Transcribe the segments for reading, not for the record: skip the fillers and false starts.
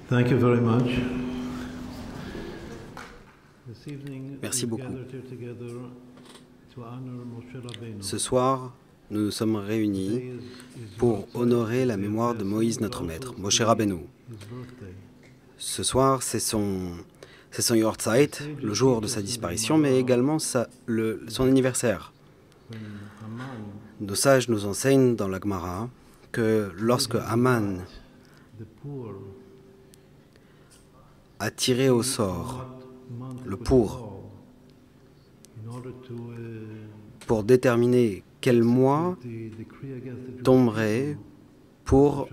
Thank you very much. Merci beaucoup. Ce soir, nous nous sommes réunis pour honorer la mémoire de Moïse, notre maître, Moshe Rabbeinu. Ce soir, c'est son Yortzeit, le jour de sa disparition, mais également son anniversaire. Nos sages nous enseignent dans la Gemara que lorsque Haman a tiré au sort le pour déterminer quel mois tomberait pour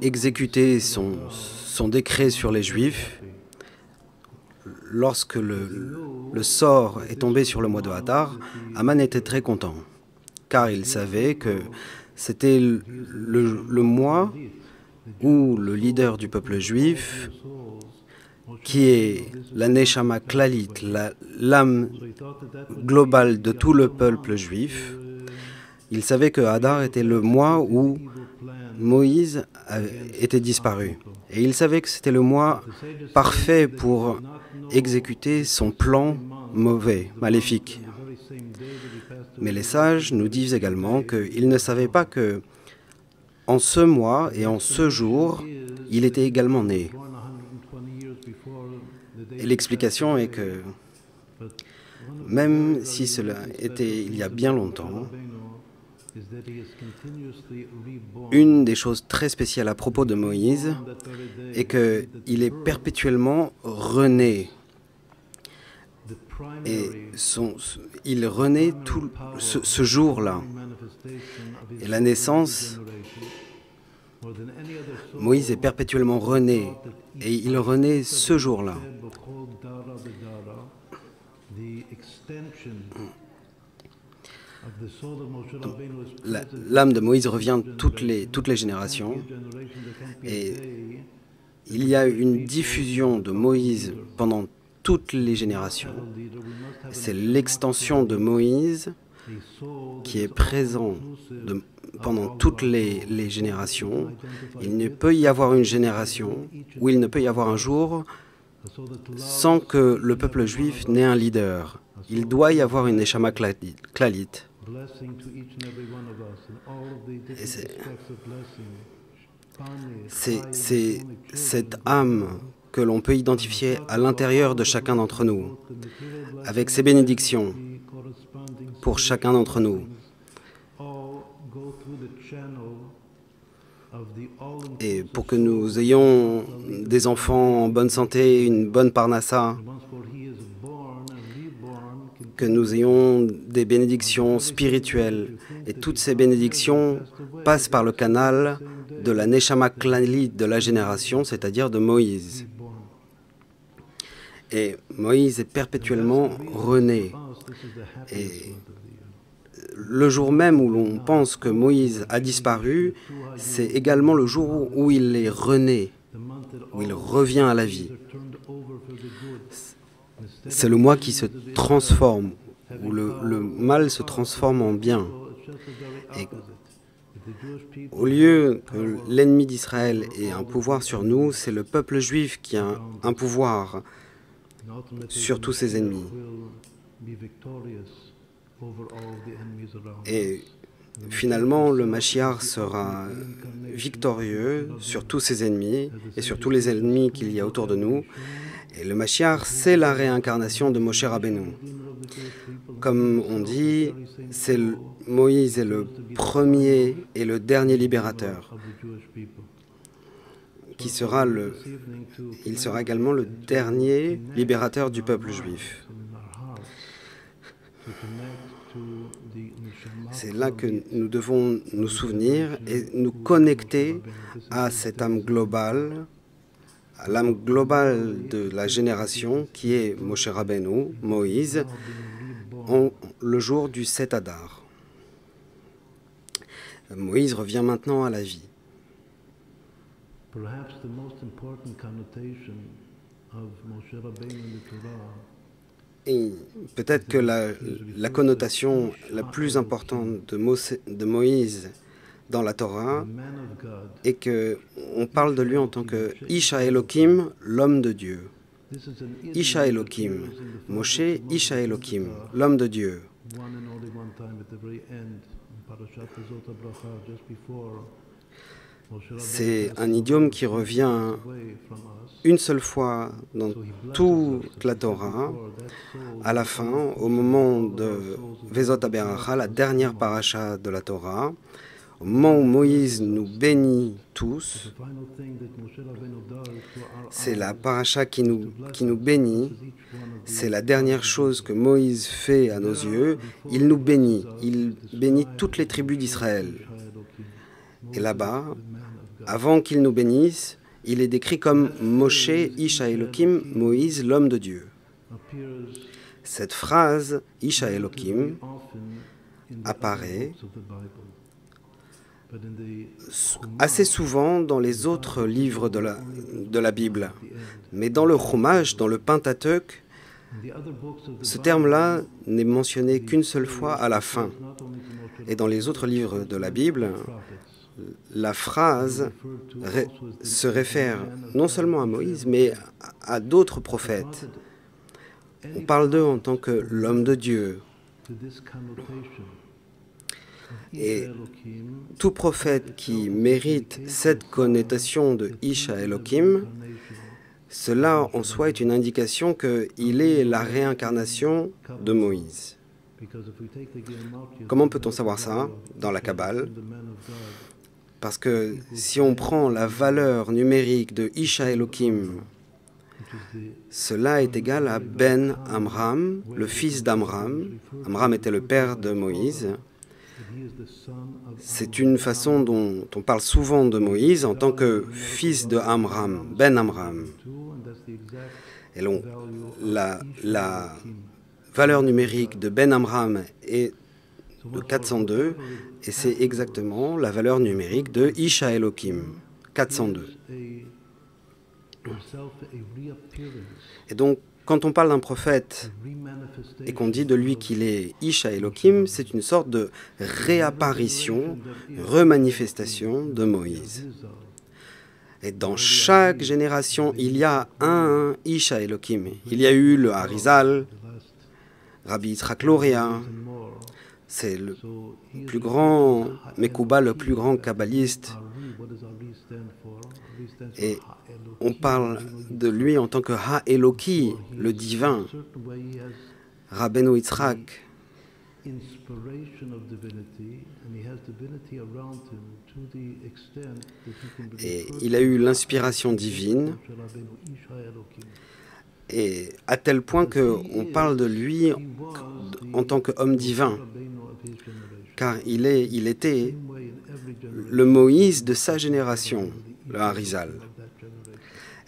exécuter son décret sur les Juifs, lorsque le sort est tombé sur le mois de Hadar, Haman était très content, car il savait que c'était le mois où le leader du peuple juif, qui est la Neshama Klalit, l'âme globale de tout le peuple juif, il savait que Hadar était le mois où Moïse était disparu. Et il savait que c'était le mois parfait pour exécuter son plan mauvais, maléfique. Mais les sages nous disent également qu'ils ne savaient pas que en ce mois et en ce jour, il était également né. Et l'explication est que, même si cela était il y a bien longtemps, une des choses très spéciales à propos de Moïse est qu'il est perpétuellement rené. Et il renaît tout ce jour-là. Et la naissance, Moïse est perpétuellement rené. Et il renaît ce jour-là. L'âme de Moïse revient toutes les générations. Et il y a une diffusion de Moïse pendant toutes les générations. C'est l'extension de Moïse qui est présent pendant toutes les générations. Il ne peut y avoir une génération où il ne peut y avoir un jour sans que le peuple juif n'ait un leader. Il doit y avoir une Neshama Klalit. C'est cette âme que l'on peut identifier à l'intérieur de chacun d'entre nous, avec ses bénédictions pour chacun d'entre nous. Et pour que nous ayons des enfants en bonne santé, une bonne parnassa, que nous ayons des bénédictions spirituelles. Et toutes ces bénédictions passent par le canal de la Neshama Klalit de la génération, c'est-à-dire de Moïse. Et Moïse est perpétuellement rené. Et le jour même où l'on pense que Moïse a disparu, c'est également le jour où il est rené, où il revient à la vie. C'est le mois qui se transforme, où le mal se transforme en bien. Et au lieu que l'ennemi d'Israël ait un pouvoir sur nous, c'est le peuple juif qui a un pouvoir sur tous ses ennemis. Et finalement, le Mashiach sera victorieux sur tous ses ennemis et sur tous les ennemis qu'il y a autour de nous. Et le Mashiach, c'est la réincarnation de Moshe Rabbeinu. Comme on dit, Moïse est le premier et le dernier libérateur. Il sera également le dernier libérateur du peuple juif. C'est là que nous devons nous souvenir et nous connecter à cette âme globale, à l'âme globale de la génération qui est Moshe Rabbeinu, Moïse, le jour du 7 Hadar. Moïse revient maintenant à la vie. Et peut-être que la connotation la plus importante de Moïse dans la Torah et qu'on parle de lui en tant que Isha Elohim, l'homme de Dieu. Isha Elohim, Moshe, Isha Elohim, l'homme de Dieu. C'est un idiome qui revient une seule fois dans toute la Torah, à la fin, au moment de Vezot HaBeracha, la dernière paracha de la Torah, au moment où Moïse nous bénit tous. C'est la paracha qui nous bénit. C'est la dernière chose que Moïse fait à nos yeux. Il nous bénit. Il bénit toutes les tribus d'Israël. Et là-bas, avant qu'il nous bénisse, il est décrit comme Moshe, Isha Elohim, Moïse, l'homme de Dieu. Cette phrase, Isha Elohim, apparaît assez souvent dans les autres livres de la Bible. Mais dans le Chumash, dans le Pentateuch, ce terme-là n'est mentionné qu'une seule fois à la fin. Et dans les autres livres de la Bible, la phrase se réfère non seulement à Moïse, mais à d'autres prophètes. On parle d'eux en tant que l'homme de Dieu. Et tout prophète qui mérite cette connotation de Isha Elohim, cela en soi est une indication qu'il est la réincarnation de Moïse. Comment peut-on savoir ça dans la Kabbale? Parce que si on prend la valeur numérique de Isha Elohim, cela est égal à Ben Amram, le fils d'Amram. Amram était le père de Moïse. C'est une façon dont on parle souvent de Moïse en tant que fils de Amram, Ben Amram. Et la valeur numérique de Ben Amram est de 402, et c'est exactement la valeur numérique de Isha Elohim, 402. Et donc, quand on parle d'un prophète et qu'on dit de lui qu'il est Isha Elohim, c'est une sorte de réapparition, remanifestation de Moïse. Et dans chaque génération, il y a un Isha Elohim. Il y a eu le Harizal, Rabbi Yitzhak Luria, c'est le plus grand Mekouba, le plus grand kabbaliste. Et on parle de lui en tant que Ha-Eloki, le divin. Rabbeinu Yitzhak. Et il a eu l'inspiration divine, et à tel point qu'on parle de lui en tant qu'homme divin, car il était le Moïse de sa génération, le Harizal.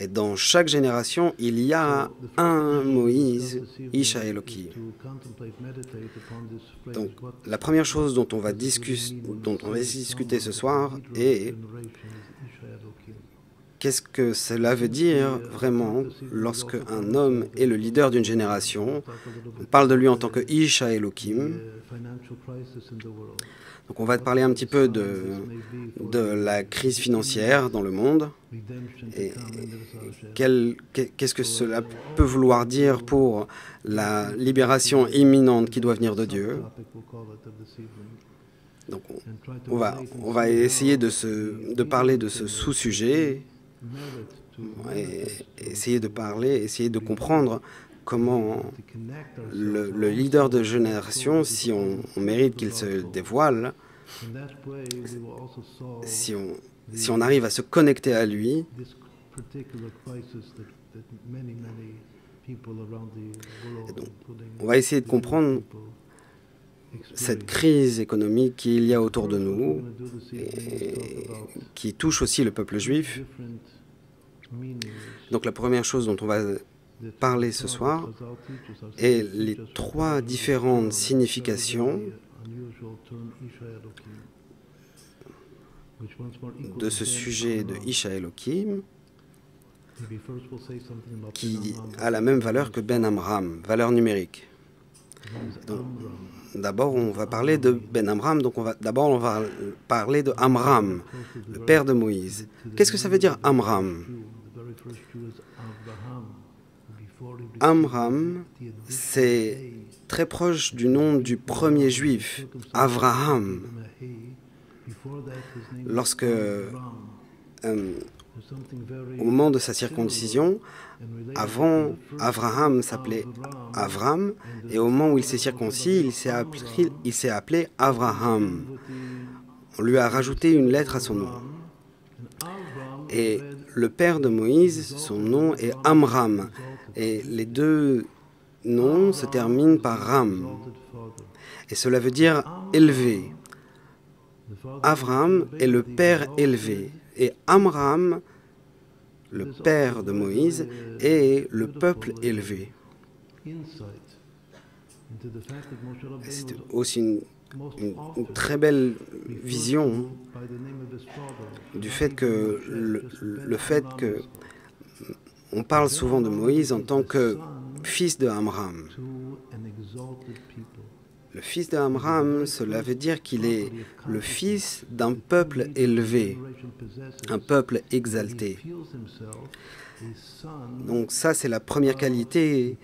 Et dans chaque génération, il y a un Moïse, Isha Elohim. Donc, la première chose dont on va discuter ce soir est qu'est-ce que cela veut dire vraiment lorsque un homme est le leader d'une génération. On parle de lui en tant que Isha Elohim. Donc on va te parler un petit peu de la crise financière dans le monde et qu'est-ce que cela peut vouloir dire pour la libération imminente qui doit venir de Dieu. Donc on va essayer de parler de ce sous-sujet et essayer de comprendre comment le leader de génération, si on mérite qu'il se dévoile, si on arrive à se connecter à lui, donc, on va essayer de comprendre cette crise économique qu'il y a autour de nous, et qui touche aussi le peuple juif. Donc la première chose dont on va parler ce soir est les trois différentes significations de ce sujet de Isha Elohim, qui a la même valeur que Ben Amram, valeur numérique. D'abord, on va parler de Ben Amram, donc d'abord on va parler de Amram, le père de Moïse. Qu'est-ce que ça veut dire Amram? Amram, c'est très proche du nom du premier juif, Avraham. Lorsque, au moment de sa circoncision, avant, Avraham s'appelait Avram, et au moment où il s'est circoncis, il s'est appelé Avraham. On lui a rajouté une lettre à son nom. Et le père de Moïse, son nom est Amram. Et les deux noms se terminent par Ram. Et cela veut dire élevé. Avram est le père élevé. Et Amram, le père de Moïse, est le peuple élevé. C'est aussi une très belle vision du fait que on parle souvent de Moïse en tant que fils de Amram. Le fils de Amram, cela veut dire qu'il est le fils d'un peuple élevé, un peuple exalté. Donc ça, c'est la première qualité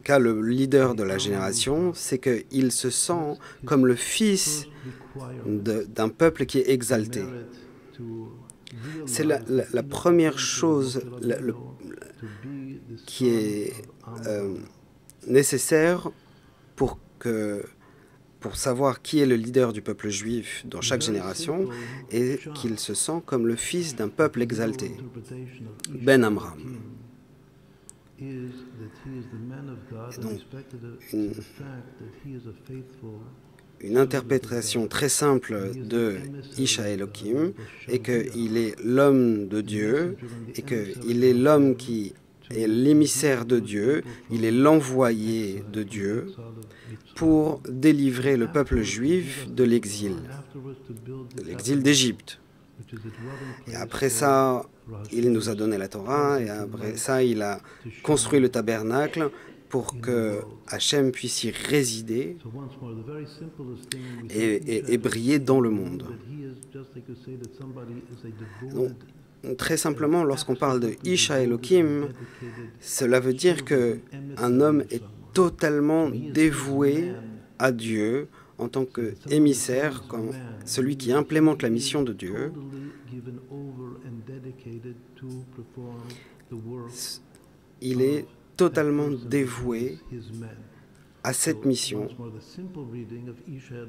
qu'a le leader de la génération, c'est qu'il se sent comme le fils d'un peuple qui est exalté. C'est la première chose qui est nécessaire pour savoir qui est le leader du peuple juif dans chaque génération, et qu'il se sent comme le fils d'un peuple exalté. Ben Amram. Et donc, une interprétation très simple de Isha Elohim est qu'il est l'homme de Dieu et qu'il est l'homme qui est l'émissaire de Dieu, il est l'envoyé de Dieu pour délivrer le peuple juif de l'exil d'Égypte. Et après ça, il nous a donné la Torah, et après ça, il a construit le tabernacle pour que Hachem puisse y résider et briller dans le monde. Donc, très simplement, lorsqu'on parle de Isha Elohim, cela veut dire qu'un homme est totalement dévoué à Dieu en tant qu'émissaire, comme celui qui implémente la mission de Dieu. Il est totalement dévoué à cette mission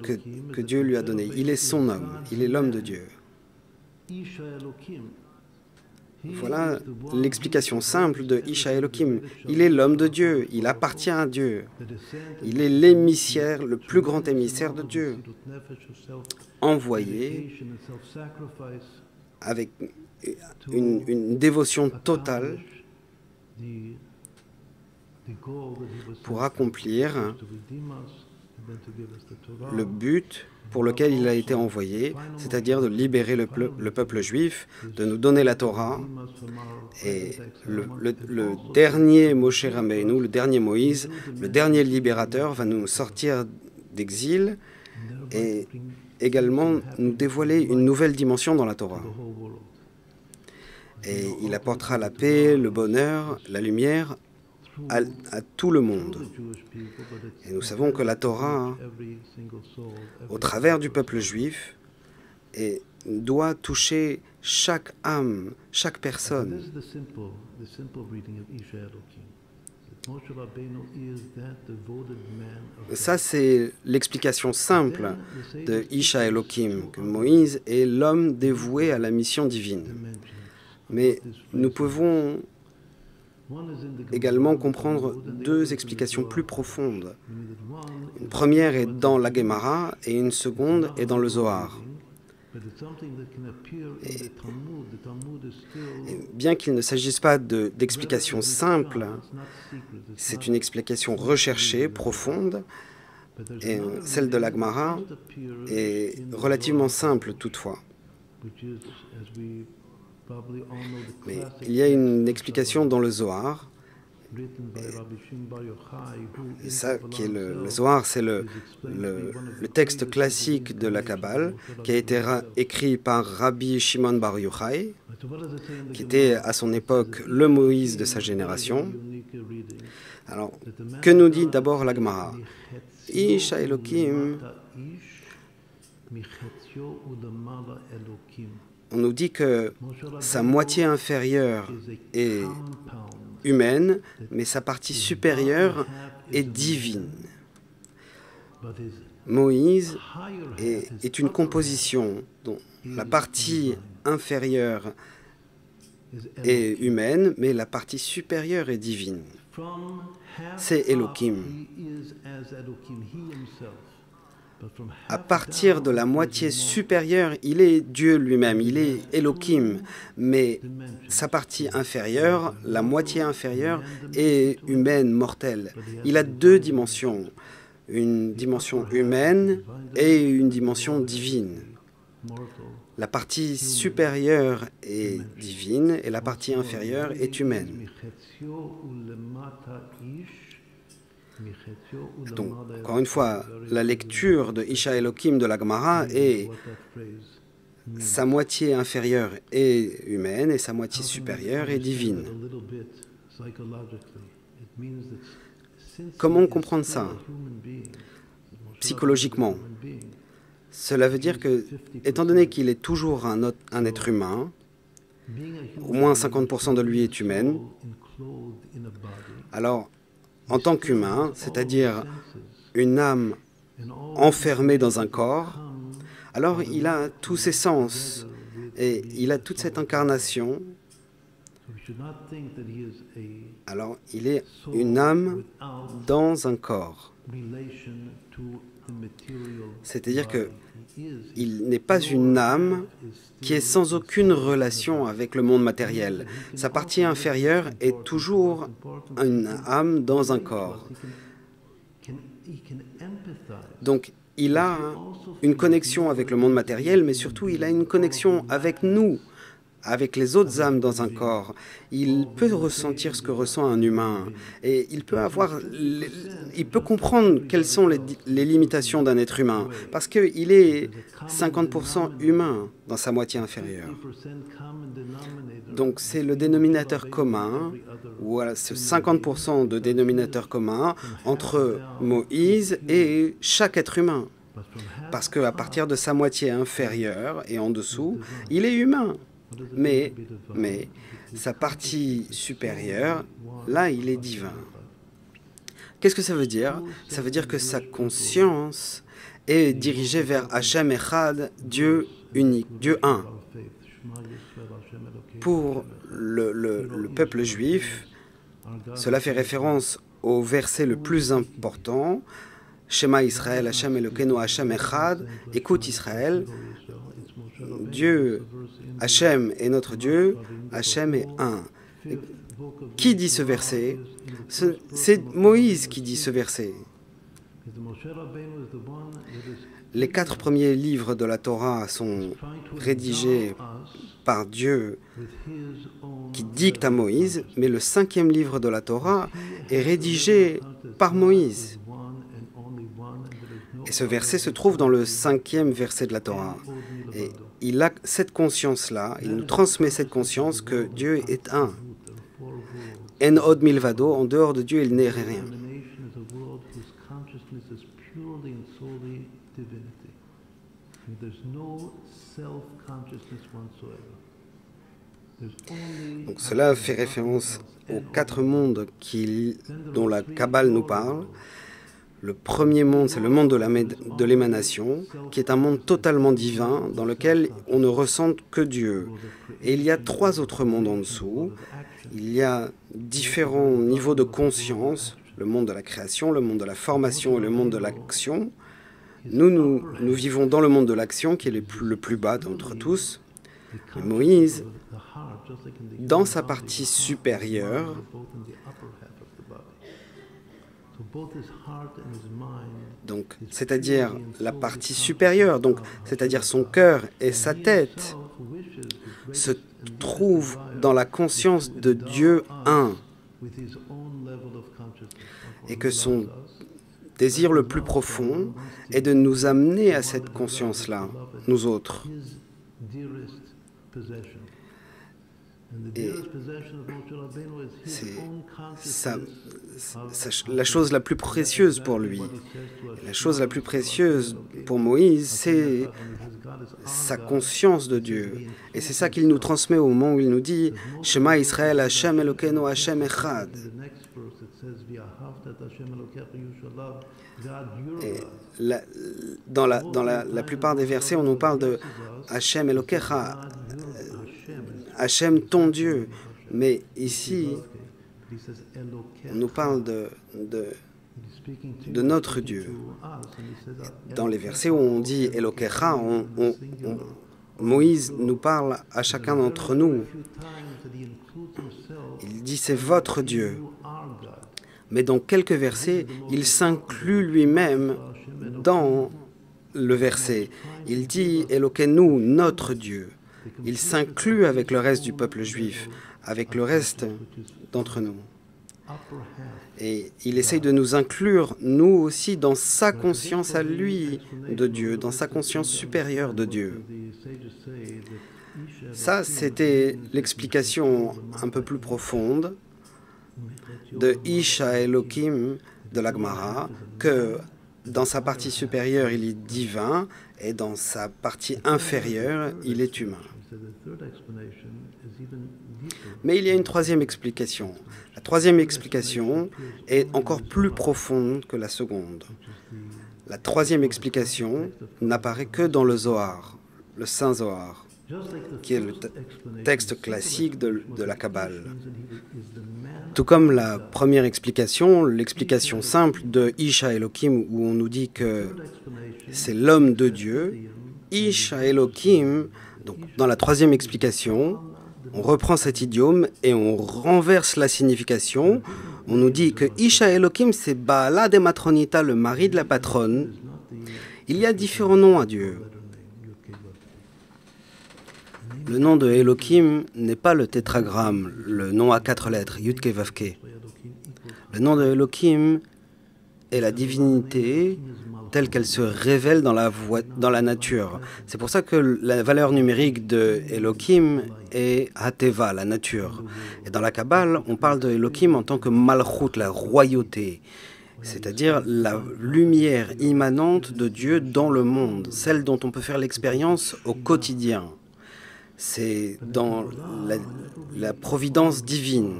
que Dieu lui a donnée. Il est son homme, il est l'homme de Dieu. Voilà l'explication simple de Isha Elohim. Il est l'homme de Dieu, il appartient à Dieu. Il est l'émissaire, le plus grand émissaire de Dieu, envoyé avec une dévotion totale pour accomplir le but pour lequel il a été envoyé, c'est-à-dire de libérer le peuple juif, de nous donner la Torah. Et le dernier Moshe Rabbeinu, le dernier Moïse, le dernier libérateur va nous sortir d'exil et également nous dévoiler une nouvelle dimension dans la Torah. Et il apportera la paix, le bonheur, la lumière à tout le monde. Et nous savons que la Torah, au travers du peuple juif, doit toucher chaque âme, chaque personne. Ça, c'est l'explication simple de Isha Elohim, que Moïse est l'homme dévoué à la mission divine. Mais nous pouvons également comprendre deux explications plus profondes. Une première est dans la Gemara et une seconde est dans le Zohar. Et bien qu'il ne s'agisse pas d'explications simples, c'est une explication recherchée, profonde, et celle de la Gemara est relativement simple toutefois. Mais il y a une explication dans le Zohar, Et ça, qui est le Zohar, c'est le texte classique de la Kabbale, qui a été écrit par Rabbi Shimon Bar Yochai, qui était à son époque le Moïse de sa génération. Alors, que nous dit d'abord la Gemara? Ish Elokim. On nous dit que sa moitié inférieure est humaine, mais sa partie supérieure est divine. Moïse est une composition dont la partie inférieure est humaine, mais la partie supérieure est divine. C'est Elohim. À partir de la moitié supérieure, il est Dieu lui-même, il est Elohim, mais sa partie inférieure, la moitié inférieure, est humaine, mortelle. Il a deux dimensions, une dimension humaine et une dimension divine. La partie supérieure est divine et la partie inférieure est humaine. Donc, encore une fois, la lecture de Isha Elokim de la Gemara est sa moitié inférieure est humaine et sa moitié supérieure est divine. Comment comprendre ça psychologiquement? Cela veut dire que, étant donné qu'il est toujours un être humain, au moins 50% de lui est humaine, alors en tant qu'humain, c'est-à-dire une âme enfermée dans un corps, alors il a tous ses sens et il a toute cette incarnation. Alors il est une âme dans un corps. C'est-à-dire qu'il n'est pas une âme qui est sans aucune relation avec le monde matériel. Sa partie inférieure est toujours une âme dans un corps. Donc, il a une connexion avec le monde matériel, mais surtout, il a une connexion avec nous, avec les autres âmes dans un corps. Il peut ressentir ce que ressent un humain et il peut comprendre quelles sont les limitations d'un être humain parce qu'il est 50% humain dans sa moitié inférieure. Donc c'est le dénominateur commun, voilà, ce 50% de dénominateur commun entre Moïse et chaque être humain. Parce qu'à partir de sa moitié inférieure et en dessous, il est humain. Mais sa partie supérieure, là, il est divin. Qu'est-ce que ça veut dire? Ça veut dire que sa conscience est dirigée vers Hachem Echad, Dieu unique, Dieu un. Pour le peuple juif, cela fait référence au verset le plus important, Shema Israël, Hachem Elokeinu, Hachem Echad, écoute Israël, Dieu, Hachem est notre Dieu, Hachem est un. Et qui dit ce verset? C'est Moïse qui dit ce verset. Les 4 premiers livres de la Torah sont rédigés par Dieu qui dicte à Moïse, mais le 5e livre de la Torah est rédigé par Moïse. Et ce verset se trouve dans le 5e verset de la Torah. Et il a cette conscience-là, il nous transmet cette conscience que Dieu est un. En od milvado, en dehors de Dieu, il n'est rien. Donc cela fait référence aux 4 mondes dont la Kabbale nous parle. Le premier monde, c'est le monde de l'émanation, qui est un monde totalement divin, dans lequel on ne ressent que Dieu. Et il y a 3 autres mondes en dessous. Il y a différents niveaux de conscience, le monde de la création, le monde de la formation et le monde de l'action. Nous vivons dans le monde de l'action, qui est le plus bas d'entre tous. Et Moïse, dans sa partie supérieure, donc, c'est-à-dire la partie supérieure, donc, c'est-à-dire son cœur et sa tête, se trouvent dans la conscience de Dieu un. et que son désir le plus profond est de nous amener à cette conscience-là, nous autres. Et c'est la chose la plus précieuse pour lui. La chose la plus précieuse pour Moïse, c'est sa conscience de Dieu. Et c'est ça qu'il nous transmet au moment où il nous dit « Shema Israël, Hashem Elokeinu, Hashem Echad ». Et dans la plupart des versets, on nous parle de Hashem Elokecha, Hashem ton Dieu. Mais ici, on nous parle de notre Dieu. Dans les versets où on dit Elokecha, Moïse nous parle à chacun d'entre nous. Il dit c'est votre Dieu. Mais dans quelques versets, il s'inclut lui-même dans le verset. Il dit Elokeinu, notre Dieu. Il s'inclut avec le reste du peuple juif, avec le reste d'entre nous. Et il essaye de nous inclure, nous aussi, dans sa conscience à lui de Dieu, dans sa conscience supérieure de Dieu. Ça, c'était l'explication un peu plus profonde de Isha Elohim de la Gemara, que dans sa partie supérieure, il est divin, et dans sa partie inférieure, il est humain. Mais il y a une troisième explication. La troisième explication est encore plus profonde que la seconde. La troisième explication n'apparaît que dans le Zohar, le Saint Zohar, qui est le texte classique de la Kabbale. Tout comme la première explication, l'explication simple de Isha Elohim, où on nous dit que c'est l'homme de Dieu, Isha Elohim, donc dans la troisième explication, on reprend cet idiome et on renverse la signification. On nous dit que Isha Elohim, c'est Baala de Matronita, le mari de la patronne. Il y a différents noms à Dieu. Le nom de Elohim n'est pas le tétragramme, le nom à 4 lettres, Yudke Vavke. Le nom de Elohim est la divinité telle qu'elle se révèle dans la nature. C'est pour ça que la valeur numérique de Elohim est Hateva, la nature. Et dans la Kabbale, on parle de Elohim en tant que Malchut, la royauté, c'est-à-dire la lumière immanente de Dieu dans le monde, celle dont on peut faire l'expérience au quotidien. C'est dans la providence divine,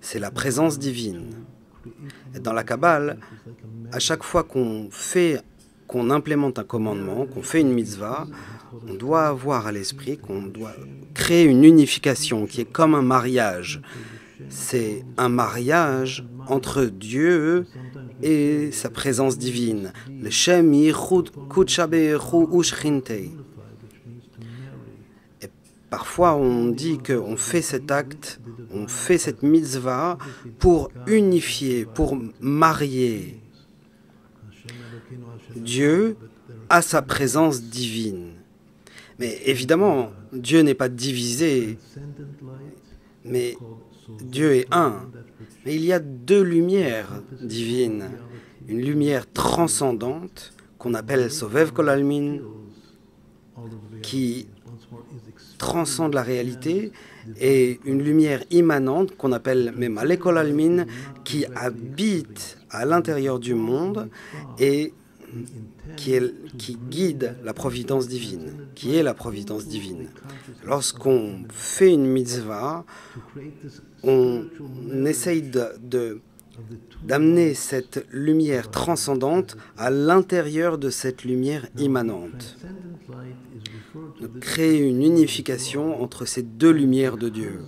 c'est la présence divine. Et dans la Kabbale, à chaque fois qu'on implémente un commandement, qu'on fait une mitzvah, on doit avoir à l'esprit qu'on doit créer une unification qui est comme un mariage. C'est un mariage entre Dieu et sa présence divine. Le Shem Yichud Kudsha Be'echu Ushchintei. Parfois, on dit qu'on fait cet acte, on fait cette mitzvah pour unifier, pour marier Dieu à sa présence divine. Mais évidemment, Dieu n'est pas divisé, mais Dieu est un. Mais il y a deux lumières divines. Une lumière transcendante qu'on appelle Sovev Kol Almin, qui transcende la réalité, et une lumière immanente qu'on appelle Memale Kol Almin, qui habite à l'intérieur du monde et qui guide la providence divine, qui est la providence divine. Lorsqu'on fait une mitzvah, on essaye d'amener cette lumière transcendante à l'intérieur de cette lumière immanente, de créer une unification entre ces deux lumières de Dieu.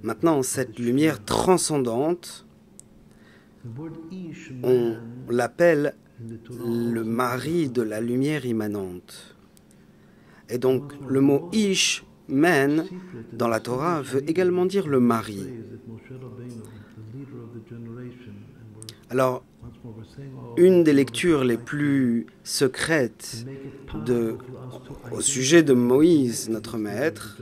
Maintenant, cette lumière transcendante, on l'appelle le mari de la lumière immanente. Et donc, le mot Ish, man, dans la Torah, veut également dire le mari. Alors, une des lectures les plus secrètes au sujet de Moïse, notre maître,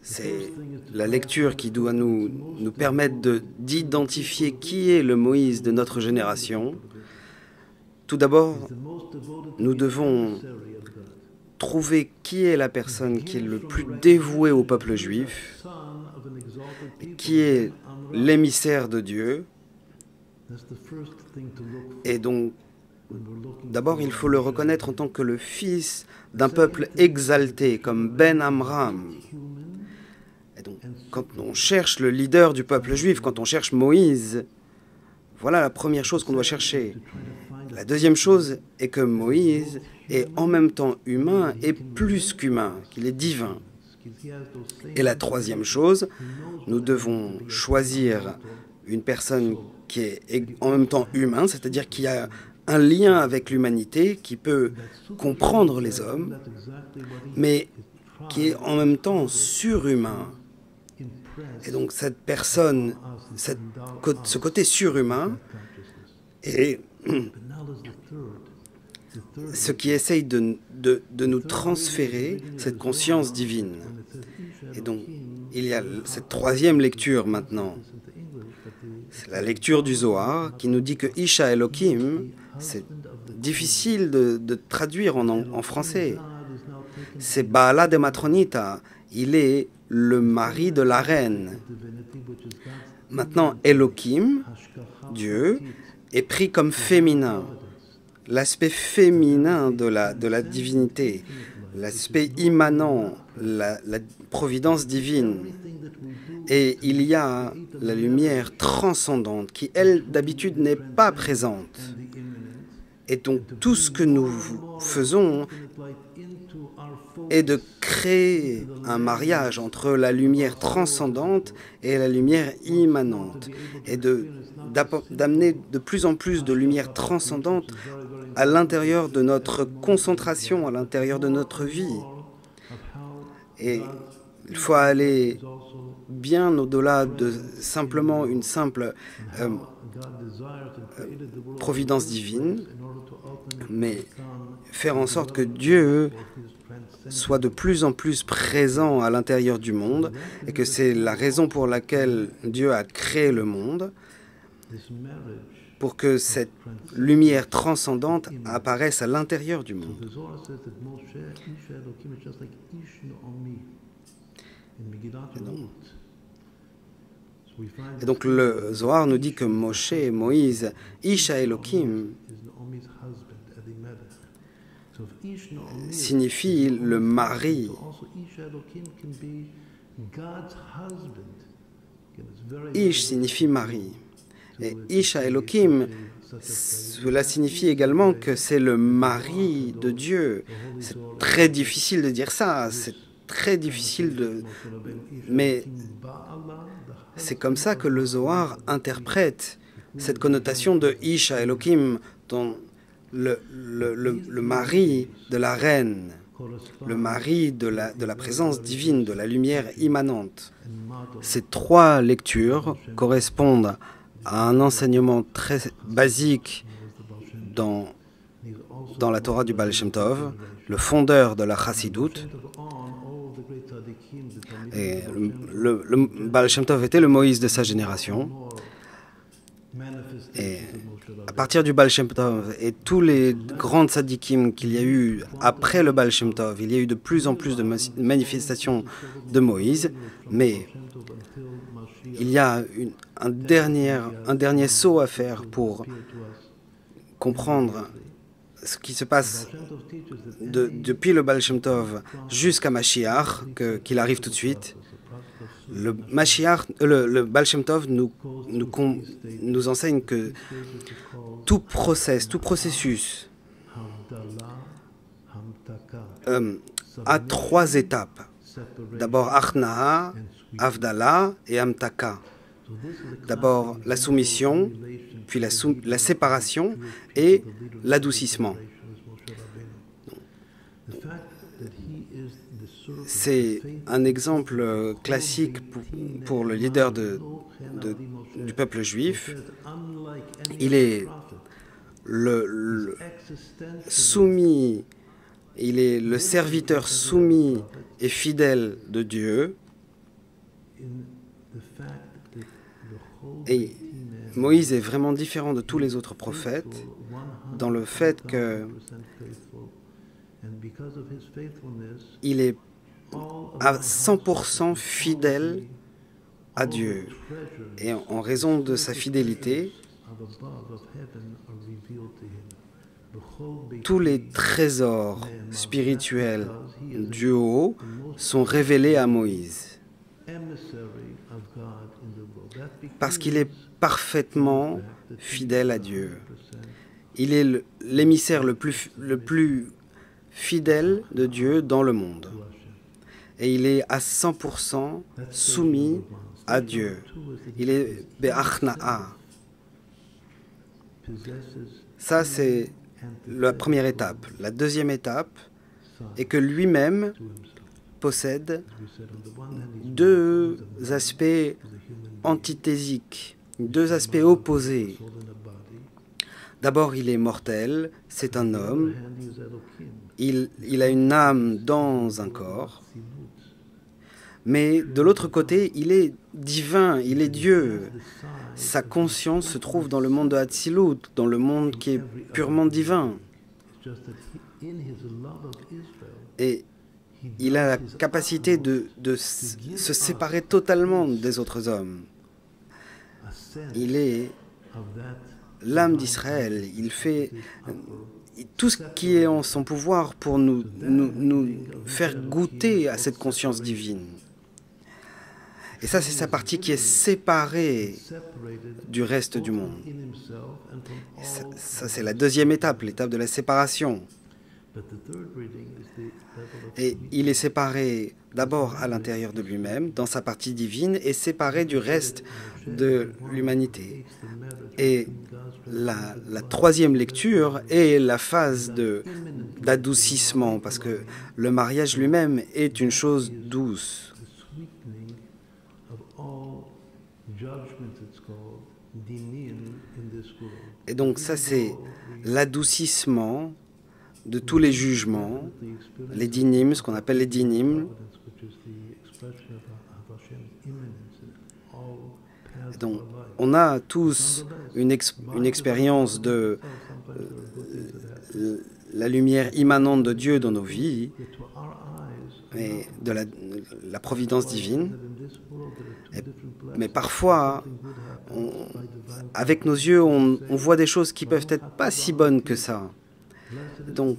C'est la lecture qui doit nous permettre d'identifier qui est le Moïse de notre génération. Tout d'abord, nous devons trouver qui est la personne qui est le plus dévouée au peuple juif, qui est l'émissaire de Dieu. Et donc, d'abord, il faut le reconnaître en tant que le fils d'un peuple exalté, comme Ben Amram. Et donc, quand on cherche le leader du peuple juif, quand on cherche Moïse, voilà la première chose qu'on doit chercher. La deuxième chose est que Moïse est en même temps humain et plus qu'humain, qu'il est divin. Et la troisième chose, nous devons choisir une personne qui est en même temps humain, c'est-à-dire qui a un lien avec l'humanité, qui peut comprendre les hommes, mais qui est en même temps surhumain. Et donc cette personne, ce côté surhumain, est ce qui essaye de nous transférer cette conscience divine. Et donc, il y a cette troisième lecture maintenant. C'est la lecture du Zohar qui nous dit que Isha Elohim, c'est difficile de traduire en français. C'est Baala de Matronita, il est le mari de la reine. Maintenant, Elohim, Dieu, est pris comme féminin. L'aspect féminin de la divinité, l'aspect immanent, la providence divine. Et il y a la lumière transcendante qui, elle, d'habitude, n'est pas présente. Et donc, tout ce que nous faisons est de créer un mariage entre la lumière transcendante et la lumière immanente, et d'amener de plus en plus de lumière transcendante à l'intérieur de notre concentration, à l'intérieur de notre vie. Et il faut aller bien au-delà de simplement une simple providence divine, mais faire en sorte que Dieu soit de plus en plus présent à l'intérieur du monde, et que c'est la raison pour laquelle Dieu a créé le monde, pour que cette lumière transcendante apparaisse à l'intérieur du monde. Et donc le Zohar nous dit que Moshe, Moïse, Isha Elohim, signifie le mari. Ish signifie mari. Et Isha Elohim, cela signifie également que c'est le mari de Dieu. C'est très difficile de dire ça, c'est très difficile de... Mais c'est comme ça que le Zohar interprète cette connotation de Isha Elohim, dont le mari de la reine, le mari de la présence divine, de la lumière immanente. Ces trois lectures correspondent à un enseignement très basique dans la Torah du Baal Shem Tov, le fondeur de la Chassidut. Et le Baal Shem Tov était le Moïse de sa génération. Et à partir du Baal Shem Tov et tous les grands tzadikim qu'il y a eu après le Baal Shem Tov, il y a eu de plus en plus de manifestations de Moïse, mais il y a un dernier saut à faire pour comprendre ce qui se passe depuis le Baal Shem Tov jusqu'à Mashiach, qu'il arrive tout de suite. Le Baal Shem Tov nous enseigne que tout processus a trois étapes. D'abord Achna'a, Avdala et Amtaka. D'abord la soumission, puis la séparation et l'adoucissement. C'est un exemple classique pour le leader du peuple juif. Il est le soumis, il est le serviteur soumis et fidèle de Dieu. Et Moïse est vraiment différent de tous les autres prophètes dans le fait qu'il est à 100% fidèle à Dieu. Et en raison de sa fidélité, tous les trésors spirituels du haut sont révélés à Moïse. Parce qu'il est parfaitement fidèle à Dieu. Il est l'émissaire le plus fidèle de Dieu dans le monde. Et il est à 100% soumis à Dieu. Il est Be'achna'a. Ça, c'est la première étape. La deuxième étape est que lui-même possède deux aspects antithésiques, deux aspects opposés. D'abord, il est mortel, c'est un homme, il a une âme dans un corps, mais de l'autre côté, il est divin, il est Dieu. Sa conscience se trouve dans le monde de Hatzilut, dans le monde qui est purement divin. Et il a la capacité de se séparer totalement des autres hommes. Il est l'âme d'Israël. Il fait tout ce qui est en son pouvoir pour nous faire goûter à cette conscience divine. Et ça, c'est sa partie qui est séparée du reste du monde. Ça, c'est la deuxième étape, l'étape de la séparation. Et il est séparé d'abord à l'intérieur de lui-même, dans sa partie divine, et séparé du reste de l'humanité. Et la troisième lecture est la phase d'adoucissement, parce que le mariage lui-même est une chose douce. Et donc ça, c'est l'adoucissement de tous les jugements, les dinim, ce qu'on appelle les dinim. Donc, on a tous une expérience de la lumière immanente de Dieu dans nos vies et de la providence divine. Mais parfois, avec nos yeux, on voit des choses qui peuvent être pas si bonnes que ça. Donc,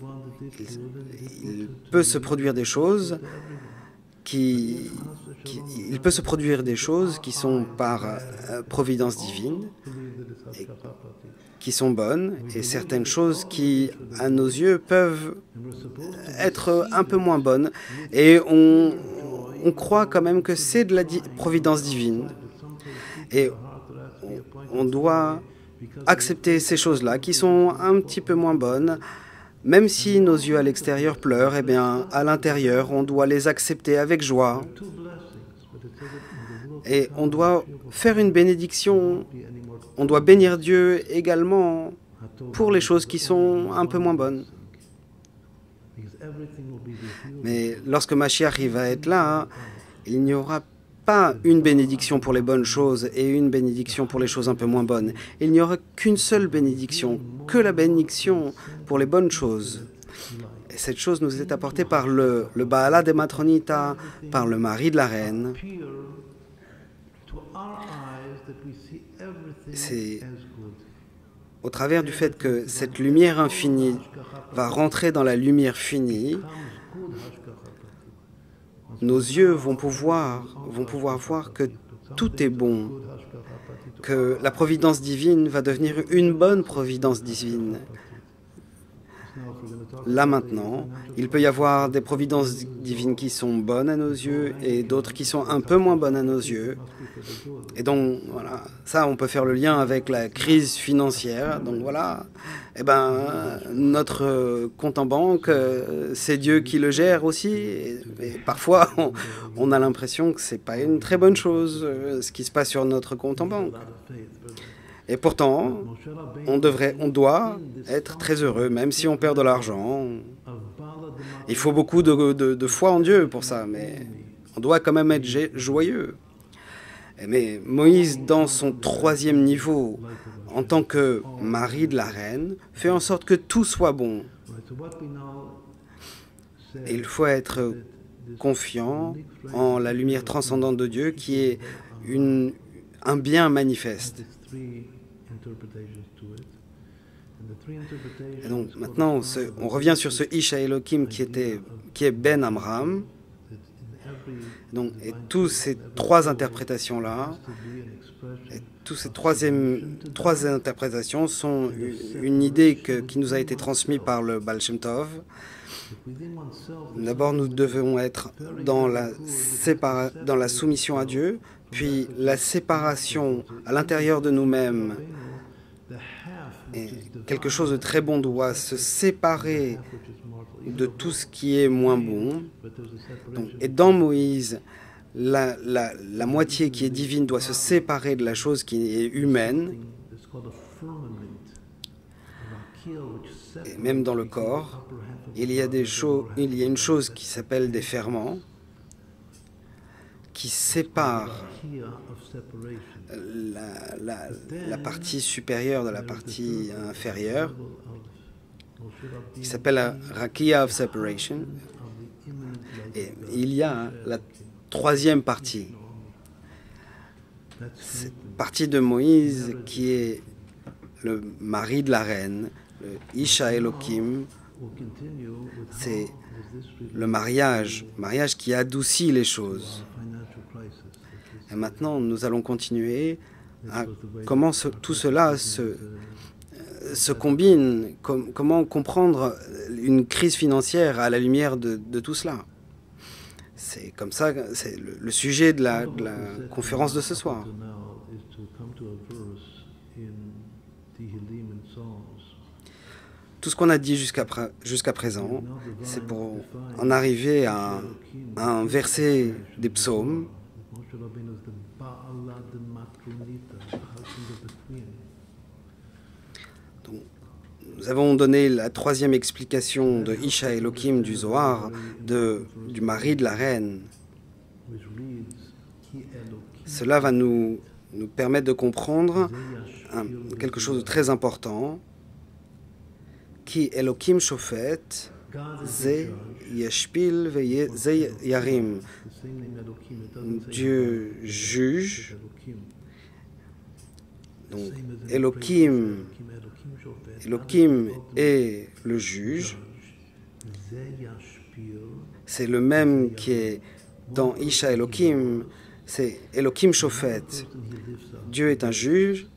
il peut se produire des choses qui sont par providence divine, et qui sont bonnes, et certaines choses qui, à nos yeux, peuvent être un peu moins bonnes. Et on croit quand même que c'est de la providence divine. Et on doit accepter ces choses-là qui sont un petit peu moins bonnes. Même si nos yeux à l'extérieur pleurent, eh bien, à l'intérieur, on doit les accepter avec joie. Et on doit faire une bénédiction. On doit bénir Dieu également pour les choses qui sont un peu moins bonnes. Mais lorsque Mashiach va être là, il n'y aura pas une bénédiction pour les bonnes choses et une bénédiction pour les choses un peu moins bonnes. Il n'y aura qu'une seule bénédiction, que la bénédiction pour les bonnes choses. Et cette chose nous est apportée par le Baala de Matronita, par le mari de la reine. C'est au travers du fait que cette lumière infinie va rentrer dans la lumière finie, nos yeux vont pouvoir voir que tout est bon, que la providence divine va devenir une bonne providence divine. Là maintenant, il peut y avoir des providences divines qui sont bonnes à nos yeux et d'autres qui sont un peu moins bonnes à nos yeux. Et donc, voilà, ça, on peut faire le lien avec la crise financière. Donc voilà, eh ben, notre compte en banque, c'est Dieu qui le gère aussi. Et parfois, on a l'impression que c'est pas une très bonne chose, ce qui se passe sur notre compte en banque. Et pourtant, on doit être très heureux, même si on perd de l'argent. Il faut beaucoup de foi en Dieu pour ça, mais on doit quand même être joyeux. Mais Moïse, dans son troisième niveau, en tant que mari de la reine, fait en sorte que tout soit bon. Et il faut être confiant en la lumière transcendante de Dieu qui est un bien manifeste. Et donc maintenant, on revient sur ce Isha Elohim qui est Ben Amram. Donc, et toutes ces trois interprétations-là, toutes ces trois interprétations sont une idée qui nous a été transmise par le Baal Shem Tov. D'abord, nous devons être dans la soumission à Dieu, puis la séparation à l'intérieur de nous-mêmes. Et quelque chose de très bon doit se séparer de tout ce qui est moins bon. Donc, et dans Moïse, la moitié qui est divine doit se séparer de la chose qui est humaine. Et même dans le corps, il y a une chose qui s'appelle des ferments qui séparent la partie supérieure de la partie inférieure, qui s'appelle la Rakia of Separation. Et il y a la troisième partie, cette partie de Moïse qui est le mari de la reine, le Isha Elohim. C'est le mariage qui adoucit les choses. Et maintenant, nous allons continuer à comment tout cela se combine, comment comprendre une crise financière à la lumière de tout cela. C'est comme ça, c'est le sujet de la conférence de ce soir. Tout ce qu'on a dit jusqu'à présent, c'est pour en arriver à un verset des psaumes. Donc, nous avons donné la troisième explication de Isha Elohim du Zohar, du mari de la reine. Cela va nous permettre de comprendre quelque chose de très important. Ki Elohim shofet, ze yashpil ve ze yarim. Dieu juge. Donc Elohim est le juge. C'est le même qui est dans Isha Elohim. C'est Elohim shofet. Dieu est un juge.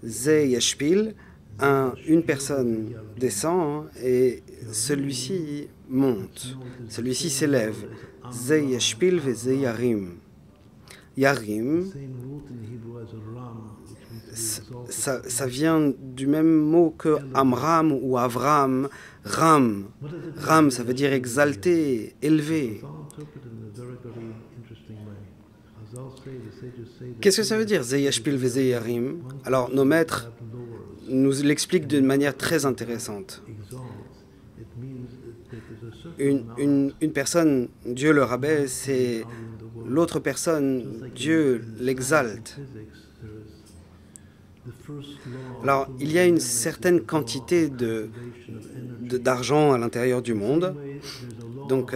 Ze yashpil. Une personne descend et celui-ci monte, celui-ci s'élève. Ze yashpil ve ze yarim. Yarim, ça vient du même mot que Amram ou Avram. Ram, ça veut dire exalté, élevé. Qu'est-ce que ça veut dire, Ze yashpil ve ze yarim? Alors, nos maîtres nous l'expliquent d'une manière très intéressante. Une personne, Dieu le rabaisse, c'est l'autre personne, Dieu l'exalte. Alors, il y a une certaine quantité d'argent à l'intérieur du monde. Donc,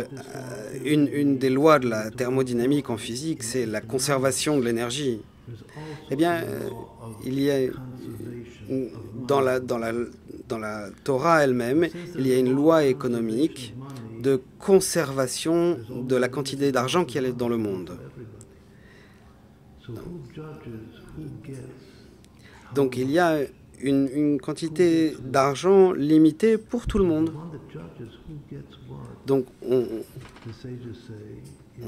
une des lois de la thermodynamique en physique, c'est la conservation de l'énergie. Eh bien, il y a dans la Torah elle-même, il y a une loi économique de conservation de la quantité d'argent qui est dans le monde. Donc il y a une quantité d'argent limitée pour tout le monde. Donc on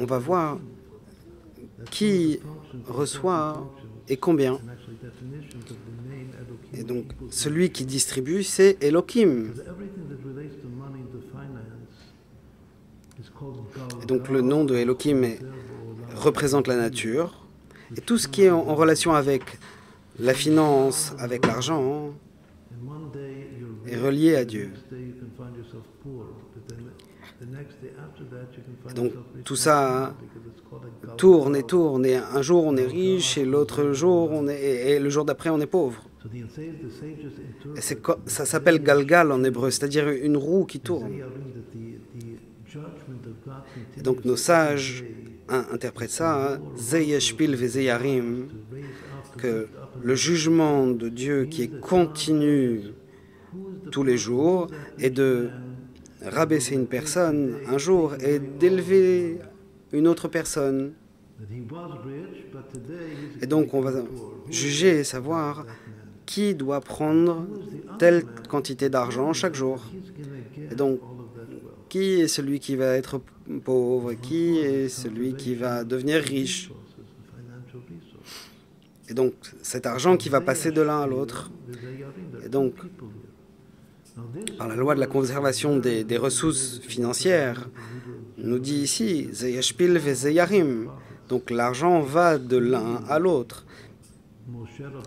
va voir qui reçoit et combien. Et donc celui qui distribue, c'est Elohim. Et donc le nom de Elohim représente la nature. Et tout ce qui est en relation avec la finance, avec l'argent, est relié à Dieu. Donc tout ça tourne et tourne, et un jour on est riche, et l'autre jour et le jour d'après on est pauvre. Et ça s'appelle galgal en hébreu, c'est-à-dire une roue qui tourne. Et donc nos sages interprètent ça, Zeyeshpil vezeyarim, que le jugement de Dieu qui est continu tous les jours est de rabaisser une personne un jour et d'élever une autre personne. Et donc on va juger et savoir qui doit prendre telle quantité d'argent chaque jour. Et donc, qui est celui qui va être pauvre? Qui est celui qui va devenir riche? Et donc, cet argent qui va passer de l'un à l'autre. Et donc, par la loi de la conservation des ressources financières, nous dit ici, Zeyashpil ve Zeyarim. Donc, l'argent va de l'un à l'autre.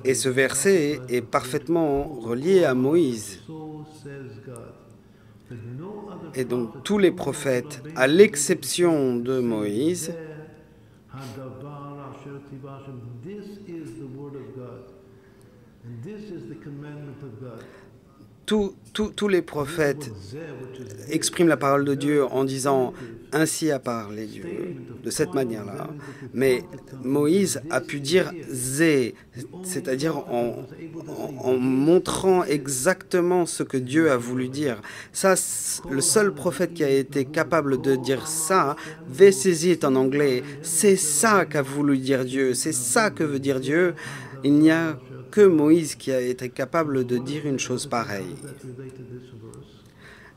Et ce verset est parfaitement relié à Moïse. Et donc tous les prophètes, à l'exception de Moïse, tous les prophètes expriment la parole de Dieu en disant « Ainsi a parlé Dieu », de cette manière-là. Mais Moïse a pu dire « Zé », c'est-à-dire en montrant exactement ce que Dieu a voulu dire. Ça, le seul prophète qui a été capable de dire ça, « Vesezit » en anglais, c'est ça qu'a voulu dire Dieu, c'est ça que veut dire Dieu. Il n'y a que Moïse qui a été capable de dire une chose pareille.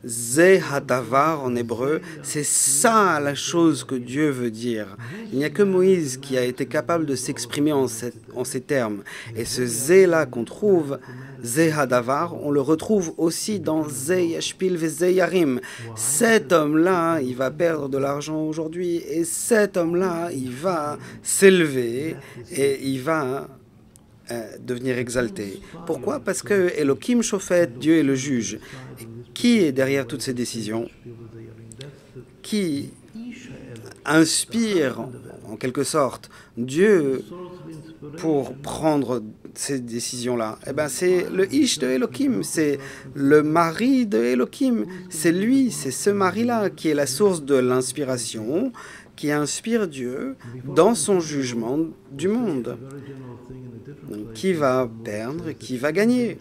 Zeh hadavar en hébreu, c'est ça la chose que Dieu veut dire. Il n'y a que Moïse qui a été capable de s'exprimer en ces termes. Et ce zeh là qu'on trouve, zeh hadavar, on le retrouve aussi dans zeh yashpil ve zeyarim. Cet homme-là, il va perdre de l'argent aujourd'hui, et cet homme-là, il va s'élever et il va devenir exalté. Pourquoi? Parce que Elohim Shofet, Dieu est le juge. Et qui est derrière toutes ces décisions? Qui inspire, en quelque sorte, Dieu pour prendre ces décisions-là? Eh bien, c'est le Ish de Elohim, c'est le mari de Elohim. C'est lui, c'est ce mari-là qui est la source de l'inspiration, qui inspire Dieu dans son jugement du monde. Donc, qui va perdre et qui va gagner?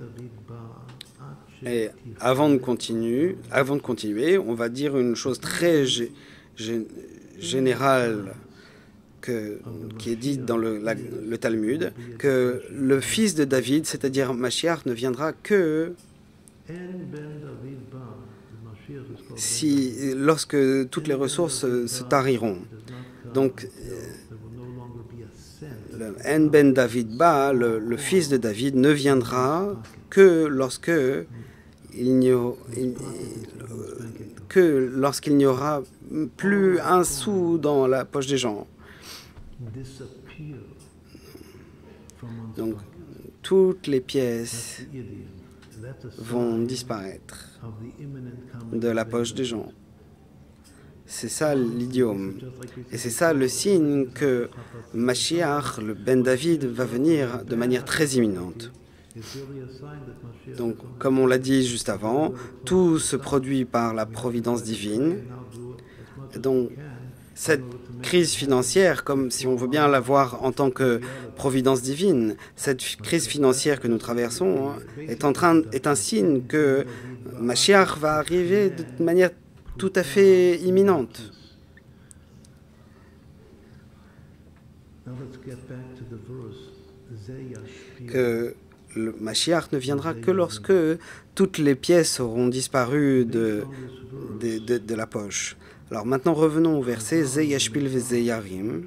Et avant de continuer, on va dire une chose très générale qui est dite dans le Talmud, que le fils de David, c'est-à-dire Mashiach, ne viendra que lorsque toutes les ressources se tariront. Donc, le En Ben David Ba, le fils de David, ne viendra que lorsqu'il n'y aura plus un sou dans la poche des gens. Donc, toutes les pièces vont disparaître de la poche des gens. C'est ça l'idiome. Et c'est ça le signe que Mashiach, le Ben David, va venir de manière très imminente. Donc, comme on l'a dit juste avant, tout se produit par la providence divine. Et donc, cette crise financière, comme si on veut bien la voir en tant que providence divine, cette crise financière que nous traversons est un signe que Mashiach va arriver de manière tout à fait imminente. Que le Mashiach ne viendra que lorsque toutes les pièces auront disparu de la poche. Alors maintenant revenons au verset Zeh yashpil ve zeyarim.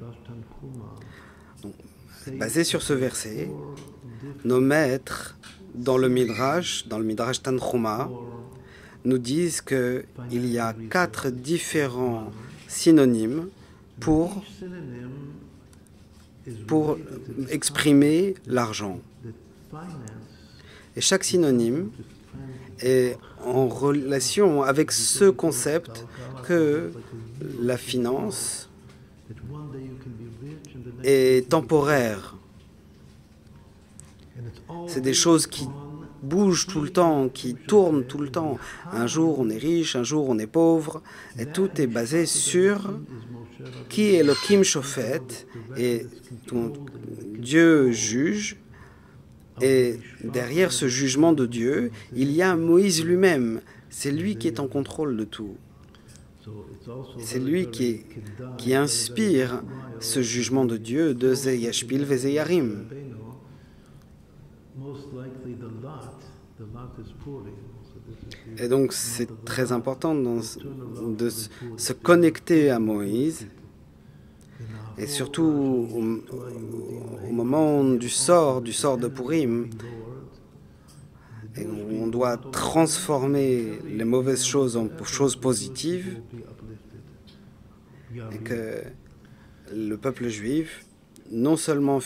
Basé sur ce verset, nos maîtres dans le Midrash Tanchuma, nous disent qu'il y a 4 différents synonymes pour exprimer l'argent. Et chaque synonyme est en relation avec ce concept que la finance est temporaire. C'est des choses qui bougent tout le temps, qui tournent tout le temps. Un jour on est riche, un jour on est pauvre, et tout est basé sur qui est Elohim Shofet, et Dieu juge, et derrière ce jugement de Dieu, il y a Moïse lui-même. C'est lui qui est en contrôle de tout. C'est lui qui inspire ce jugement de Dieu de Zeyashpil Vezeyarim. Et donc c'est très important de se connecter à Moïse, et surtout au moment du sort de Purim, et où on doit transformer les mauvaises choses en choses positives, et que le peuple juif, non seulement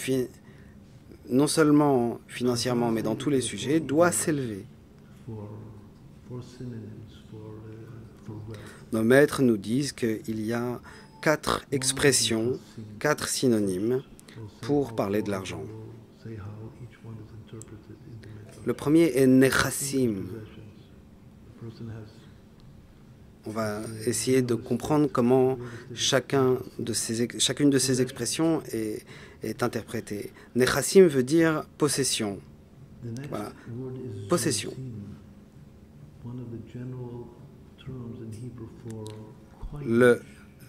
financièrement, mais dans tous les sujets, doit s'élever. Nos maîtres nous disent qu'il y a 4 expressions, 4 synonymes pour parler de l'argent. Le premier est nechassim. On va essayer de comprendre comment chacune de ces expressions est interprétée. Nechassim veut dire possession. Voilà, possession.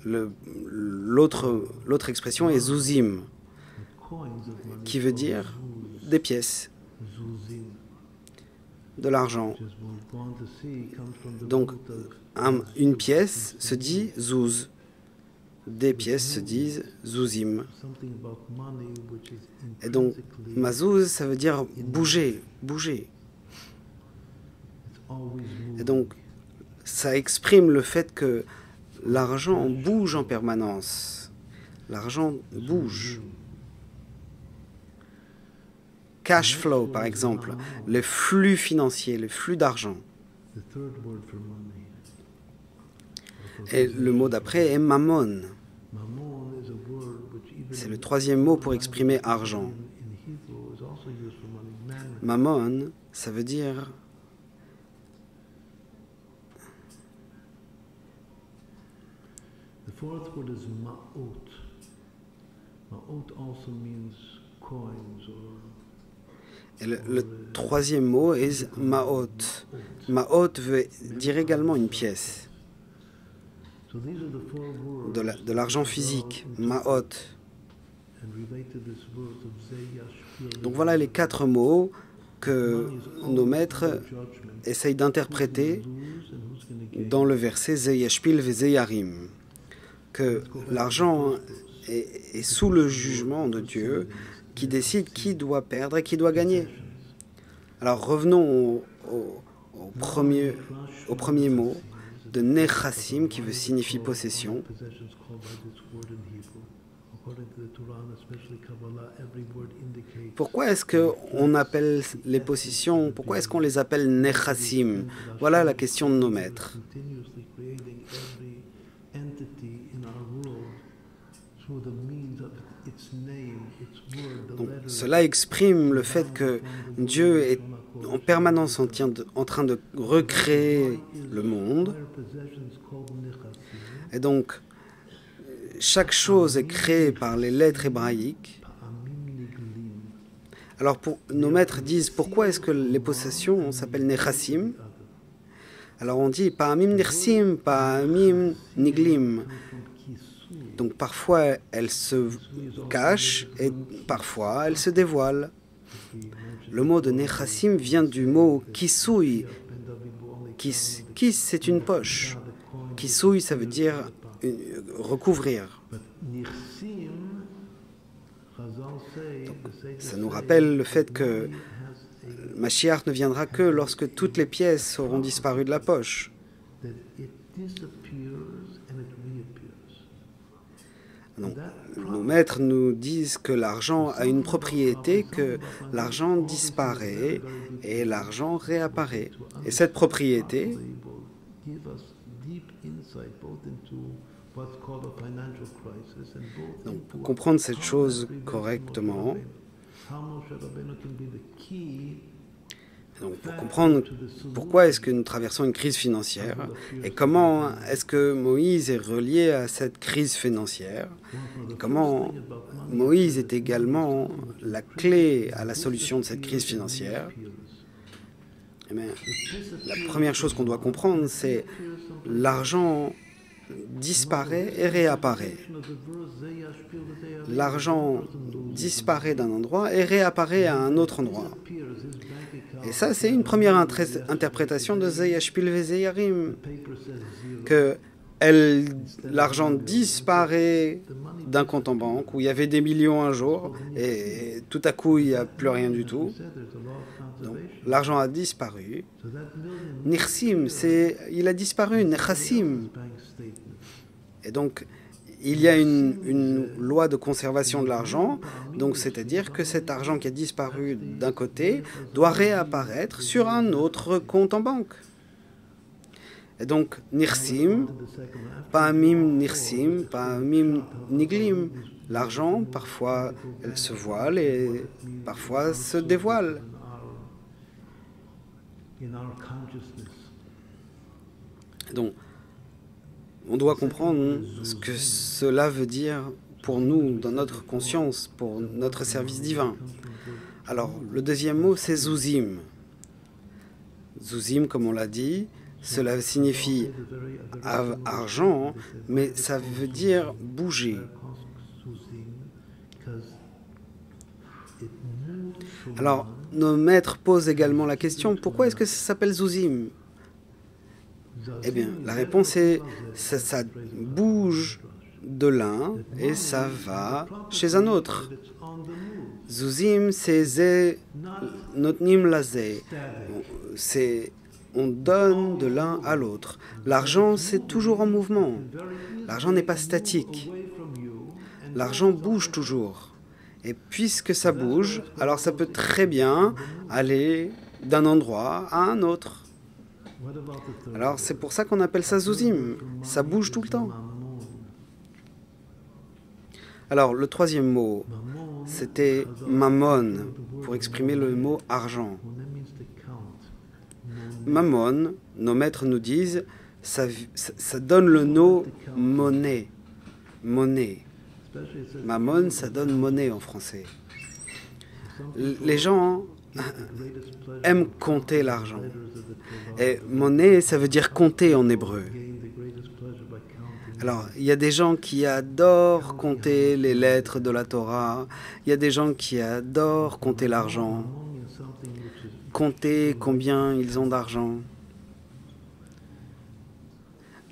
L'autre expression est zuzim, qui veut dire des pièces, de l'argent. Donc, une pièce se dit zouz. Des pièces se disent zouzim. Et donc, mazouz, ça veut dire bouger, bouger. Et donc, ça exprime le fait que l'argent bouge en permanence. L'argent bouge. Cash flow, par exemple, les flux financiers, les flux d'argent. Et le mot d'après est mammon. C'est le troisième mot pour exprimer argent. Mammon, ça veut dire the fourth word is ma'ot. Ma'ot also means coins or. Et le troisième mot est ma'ot. Ma'ot veut dire également une pièce. De l'argent physique, ma'ot. Donc voilà les 4 mots que nos maîtres essayent d'interpréter dans le verset Zeyashpil Vezeyarim, que l'argent est sous le jugement de Dieu qui décide qui doit perdre et qui doit gagner. Alors revenons au premier mot de nechassim qui veut signifier possession. Pourquoi est-ce qu'on appelle les possessions, pourquoi est-ce qu'on les appelle nechassim? Voilà la question de nos maîtres. Donc, cela exprime le fait que Dieu est en permanence en train de recréer le monde. Et donc, chaque chose est créée par les lettres hébraïques. Alors, nos maîtres disent, pourquoi est-ce que les possessions s'appellent nechassim? Alors on dit, pa'amim nirsim, pa'amim niglim. Donc parfois elle se cache et parfois elle se dévoile. Le mot de nechassim vient du mot kisui. Kis, c'est une poche. Kisui, ça veut dire recouvrir. Donc, ça nous rappelle le fait que Mashiach ne viendra que lorsque toutes les pièces auront disparu de la poche. Donc, nos maîtres nous disent que l'argent a une propriété, que l'argent disparaît et l'argent réapparaît. Et cette propriété donc, pour comprendre cette chose correctement, donc pour comprendre pourquoi est-ce que nous traversons une crise financière et comment est-ce que Moïse est relié à cette crise financière et comment Moïse est également la clé à la solution de cette crise financière, eh bien, la première chose qu'on doit comprendre, c'est l'argent disparaît et réapparaît. L'argent disparaît d'un endroit et réapparaît à un autre endroit. Et ça, c'est une première interprétation de Zeyashpil Vezeyarim, que l'argent disparaît d'un compte en banque où il y avait des millions un jour et tout à coup il n'y a plus rien du tout. Donc l'argent a disparu. Nirsim, il a disparu, Nechassim. Et donc il y a une loi de conservation de l'argent, donc c'est-à-dire que cet argent qui a disparu d'un côté doit réapparaître sur un autre compte en banque. Et donc, nirsim, pas mim nirsim, pas mim niglim. L'argent, parfois, elle se voile et parfois se dévoile. Donc, on doit comprendre ce que cela veut dire pour nous, dans notre conscience, pour notre service divin. Alors, le deuxième mot, c'est zouzim. Zouzim, comme on l'a dit, cela signifie argent, mais ça veut dire bouger. Alors, nos maîtres posent également la question, pourquoi est-ce que ça s'appelle zouzim? Eh bien, la réponse est, ça bouge de l'un et ça va chez un autre. Zouzim, c'est ze notnim lazé. C'est on donne de l'un à l'autre. L'argent, c'est toujours en mouvement. L'argent n'est pas statique. L'argent bouge toujours. Et puisque ça bouge, alors ça peut très bien aller d'un endroit à un autre. Alors c'est pour ça qu'on appelle ça zouzim. Ça bouge tout le temps. Alors le troisième mot, c'était mammon, pour exprimer le mot argent. Mammon, nos maîtres nous disent, ça donne le nom monnaie. Monnaie. Mammon, ça donne monnaie en français. Les gens aiment compter l'argent. Et monnaie, ça veut dire compter en hébreu. Alors, il y a des gens qui adorent compter les lettres de la Torah. Il y a des gens qui adorent compter l'argent. Compter combien ils ont d'argent.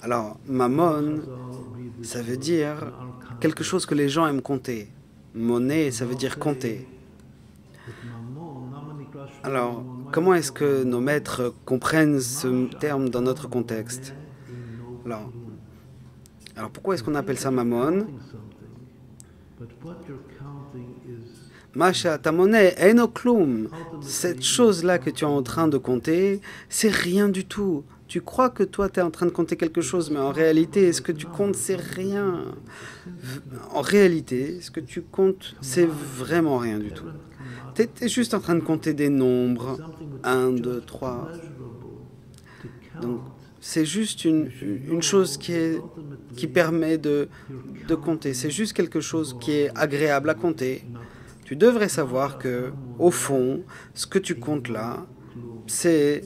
Alors, mammon, ça veut dire quelque chose que les gens aiment compter. Monnaie, ça veut dire compter. Alors, comment est-ce que nos maîtres comprennent ce terme dans notre contexte? Alors pourquoi est-ce qu'on appelle ça mammon? Masha, ta monnaie, enoklum. Cette chose-là que tu es en train de compter, c'est rien du tout. Tu crois que toi, tu es en train de compter quelque chose, mais en réalité, ce que tu comptes, c'est rien. En réalité, ce que tu comptes, c'est vraiment rien du tout. Tu es juste en train de compter des nombres. 1, 2, 3. Donc, c'est juste une chose qui permet de compter. C'est juste quelque chose qui est agréable à compter. Tu devrais savoir que, au fond, ce que tu comptes là, c'est,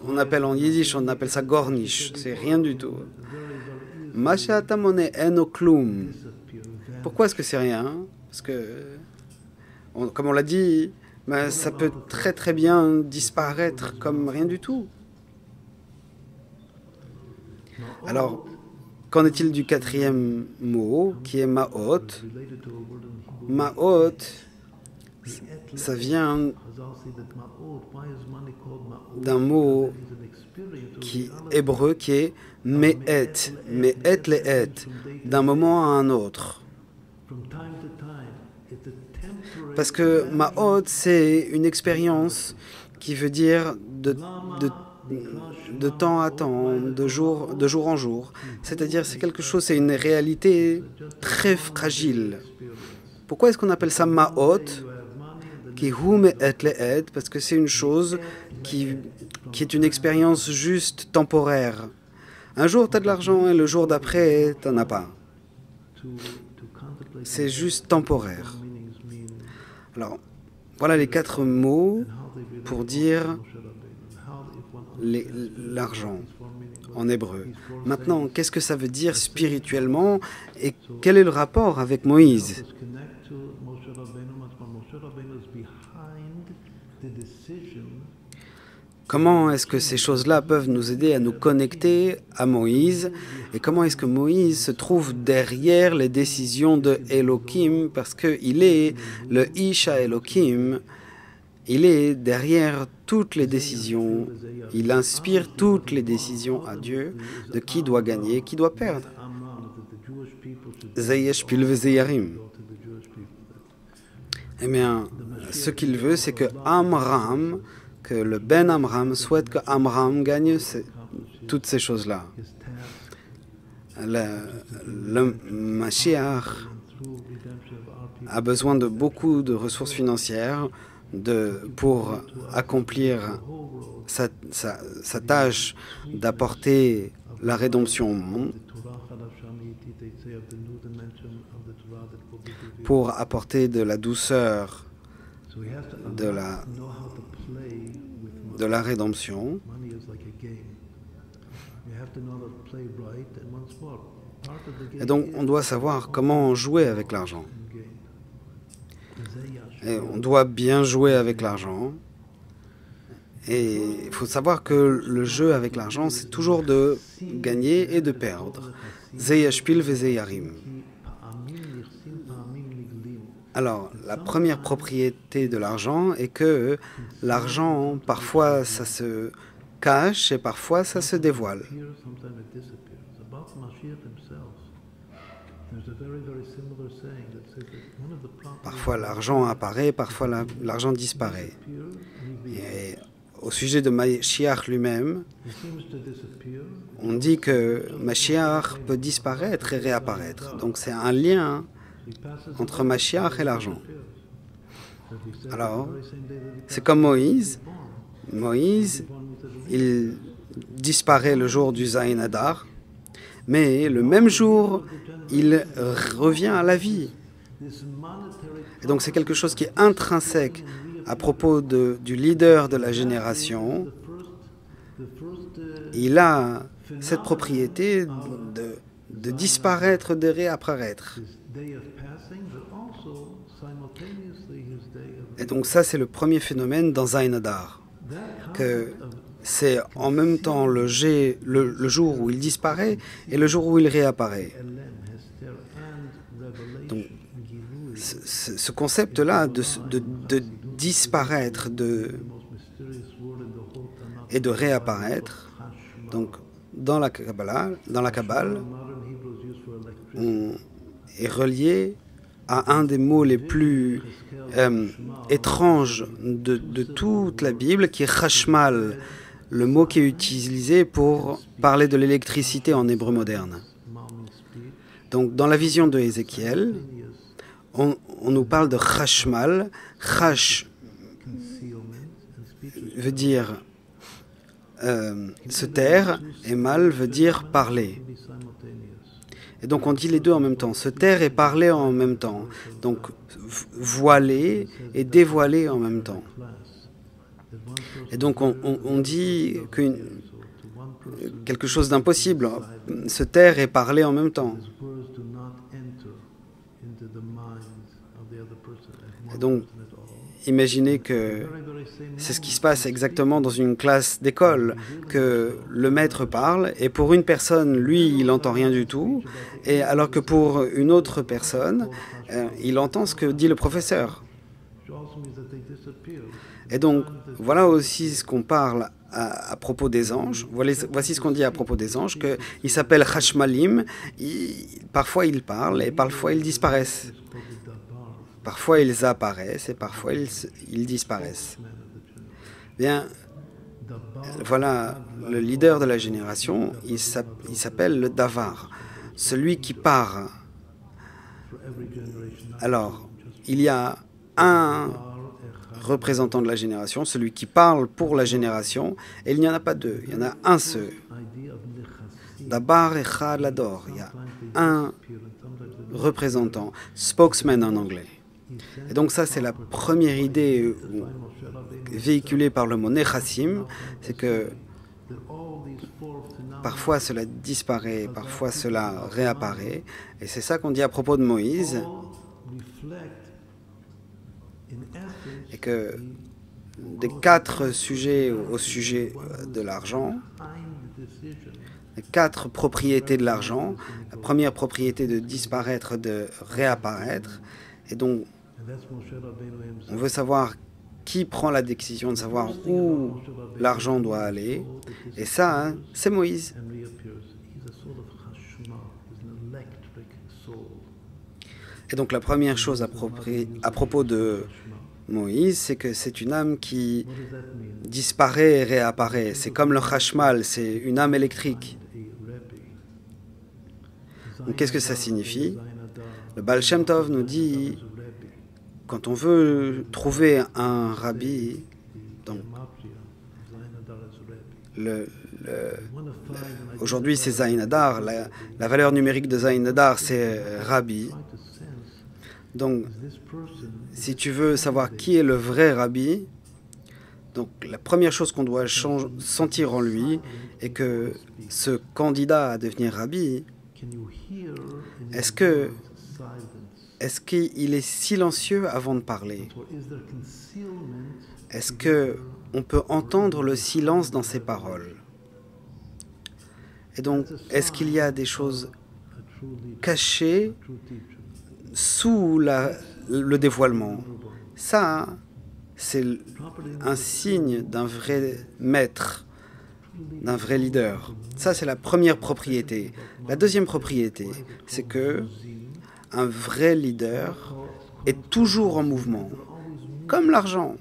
on appelle en yiddish, on appelle ça gornish. C'est rien du tout. Masha tamone enoklum. Pourquoi est-ce que c'est rien? Parce que, comme on l'a dit, ben, ça peut très très bien disparaître comme rien du tout. Alors, qu'en est-il du quatrième mot, qui est ma'ot? Ma'ot, ça vient d'un mot hébreu qui est me'et, me'et le'et, d'un moment à un autre. Parce que Ma'ot, c'est une expérience qui veut dire de temps à temps, de jour en jour. C'est-à-dire, c'est quelque chose, c'est une réalité très fragile. Pourquoi est-ce qu'on appelle ça Ma'ot? Parce que c'est une chose qui est une expérience juste temporaire. Un jour, tu as de l'argent et le jour d'après, tu n'en as pas. C'est juste temporaire. Alors, voilà les 4 mots pour dire l'argent en hébreu. Maintenant, qu'est-ce que ça veut dire spirituellement et quel est le rapport avec Moïse? Comment est-ce que ces choses-là peuvent nous aider à nous connecter à Moïse? Et comment est-ce que Moïse se trouve derrière les décisions de Elohim? Parce qu'il est le Isha Elohim, il est derrière toutes les décisions. Il inspire toutes les décisions à Dieu de qui doit gagner, qui doit perdre. Zeyeshpil vezeyarim. Eh bien, ce qu'il veut, c'est que Amram, que le Ben Amram souhaite que Amram gagne toutes ces choses-là. Le Mashiach a besoin de beaucoup de ressources financières pour accomplir sa tâche d'apporter la rédemption au monde, pour apporter de la douceur, de la rédemption. Et donc, on doit savoir comment jouer avec l'argent. Et on doit bien jouer avec l'argent. Et il faut savoir que le jeu avec l'argent, c'est toujours de gagner et de perdre. Zeyashpil vezeyarim. Alors, la première propriété de l'argent est que l'argent, parfois, ça se cache et parfois, ça se dévoile. Parfois, l'argent apparaît, parfois, l'argent disparaît. Et au sujet de Mashiach lui-même, on dit que Mashiach peut disparaître et réapparaître. Donc, c'est un lien entre Mashiach et l'argent. Alors, c'est comme Moïse. Moïse, il disparaît le jour du Zayin Adar, mais le même jour, il revient à la vie. Et donc c'est quelque chose qui est intrinsèque à propos du leader de la génération. Il a cette propriété de disparaître, de réapparaître. Et donc ça, c'est le premier phénomène dans Zayin Adar, que c'est en même temps le jour où il disparaît et le jour où il réapparaît. Donc, ce concept-là de disparaître et de réapparaître, donc dans la Kabbale, on est relié à un des mots les plus étranges de toute la Bible, qui est chashmal, le mot qui est utilisé pour parler de l'électricité en hébreu moderne. Donc, dans la vision de Ézéchiel, on nous parle de chashmal. Chash veut dire se taire et mal veut dire parler. Et donc on dit les deux en même temps, se taire et parler en même temps. Donc voiler et dévoiler en même temps. Et donc on dit quelque chose d'impossible, se taire et parler en même temps. Et donc imaginez que c'est ce qui se passe exactement dans une classe d'école, que le maître parle et pour une personne, lui, il n'entend rien du tout, et alors que pour une autre personne, il entend ce que dit le professeur. Et donc, voilà aussi ce qu'on parle à propos des anges. Voici ce qu'on dit à propos des anges, qu'ils s'appellent Chashmalim, parfois ils parlent et parfois ils disparaissent. Parfois ils apparaissent et parfois ils disparaissent. Bien, voilà, le leader de la génération, il s'appelle le Davar, celui qui part. Alors, il y a un représentant de la génération, celui qui parle pour la génération, et il n'y en a pas deux, il y en a un seul. Dabar Echad Lador, il y a un représentant, spokesman en anglais. Et donc ça, c'est la première idée véhiculée par le mot Nechassim, c'est que parfois cela disparaît, parfois cela réapparaît, et c'est ça qu'on dit à propos de Moïse, et que des 4 sujets au sujet de l'argent, les 4 propriétés de l'argent, la première propriété de disparaître, de réapparaître, et donc on veut savoir qui prend la décision de savoir où l'argent doit aller, et ça, hein, c'est Moïse. Et donc la première chose à propos de Moïse, c'est que c'est une âme qui disparaît et réapparaît. C'est comme le chashmal, c'est une âme électrique. Donc qu'est-ce que ça signifie? Le Baal Shem Tov nous dit, quand on veut trouver un rabbi, donc aujourd'hui c'est Zayin Adar, la valeur numérique de Zayin Adar c'est rabbi. Donc si tu veux savoir qui est le vrai rabbi, donc la première chose qu'on doit sentir en lui est que ce candidat à devenir rabbi, est-ce qu'il est silencieux avant de parler? Est-ce qu'on peut entendre le silence dans ses paroles? Et donc, est-ce qu'il y a des choses cachées sous le dévoilement? Ça, c'est un signe d'un vrai maître, d'un vrai leader. Ça, c'est la première propriété. La deuxième propriété, c'est que un vrai leader est toujours en mouvement, comme l'argent.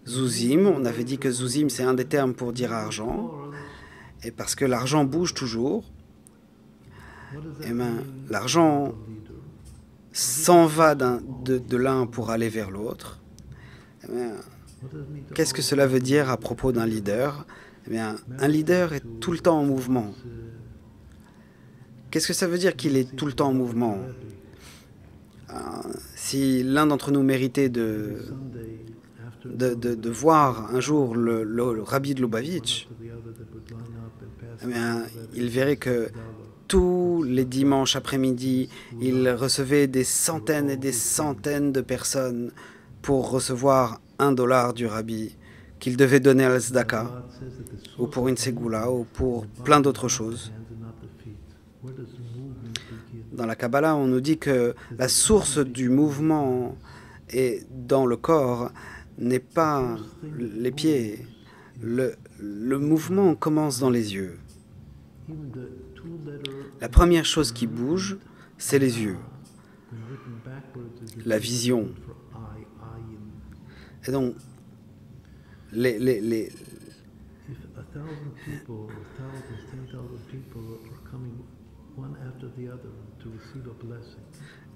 Zouzim, on avait dit que Zouzim, c'est un des termes pour dire argent, et parce que l'argent bouge toujours, et bien, l'argent s'en va de l'un pour aller vers l'autre. Qu'est-ce que cela veut dire à propos d'un leader? Eh bien, un leader est tout le temps en mouvement. Qu'est-ce que ça veut dire qu'il est tout le temps en mouvement? Si l'un d'entre nous méritait de voir un jour le rabbi de Lubavitch, eh bien, il verrait que tous les dimanches après-midi, il recevait des centaines et des centaines de personnes pour recevoir $1 du rabbi qu'il devait donner à l'Zdaka, ou pour une ségoula, ou pour plein d'autres choses. Dans la Kabbalah, on nous dit que la source du mouvement est dans le corps, n'est pas les pieds. Le mouvement commence dans les yeux. La première chose qui bouge, c'est les yeux, la vision. Et donc,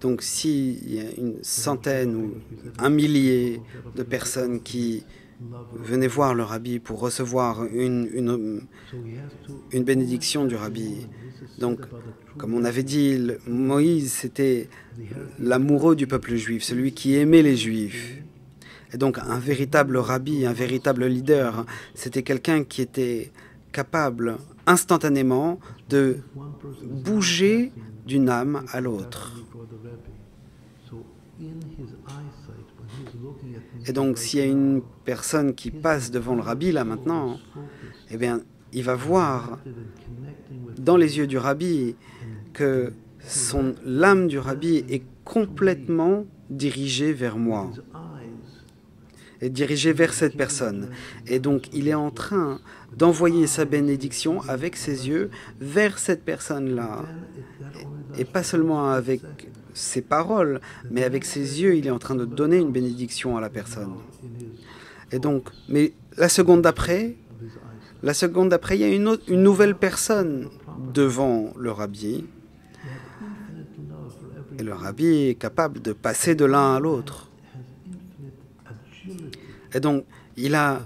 donc s'il y a une centaine ou un millier de personnes qui venaient voir le rabbi pour recevoir une bénédiction du rabbi, donc comme on avait dit, Moïse c'était l'amoureux du peuple juif, celui qui aimait les juifs. Et donc un véritable rabbi, un véritable leader, c'était quelqu'un qui était capable instantanément de bouger d'une âme à l'autre. Et donc s'il y a une personne qui passe devant le rabbi là maintenant, eh bien il va voir dans les yeux du rabbi que l'âme du rabbi est complètement dirigée vers moi. est dirigé vers cette personne. Et donc, il est en train d'envoyer sa bénédiction avec ses yeux vers cette personne-là. Et pas seulement avec ses paroles, mais avec ses yeux, il est en train de donner une bénédiction à la personne. Et donc, mais la seconde d'après, il y a une nouvelle personne devant le rabbi. Et le rabbi est capable de passer de l'un à l'autre. Et donc, il a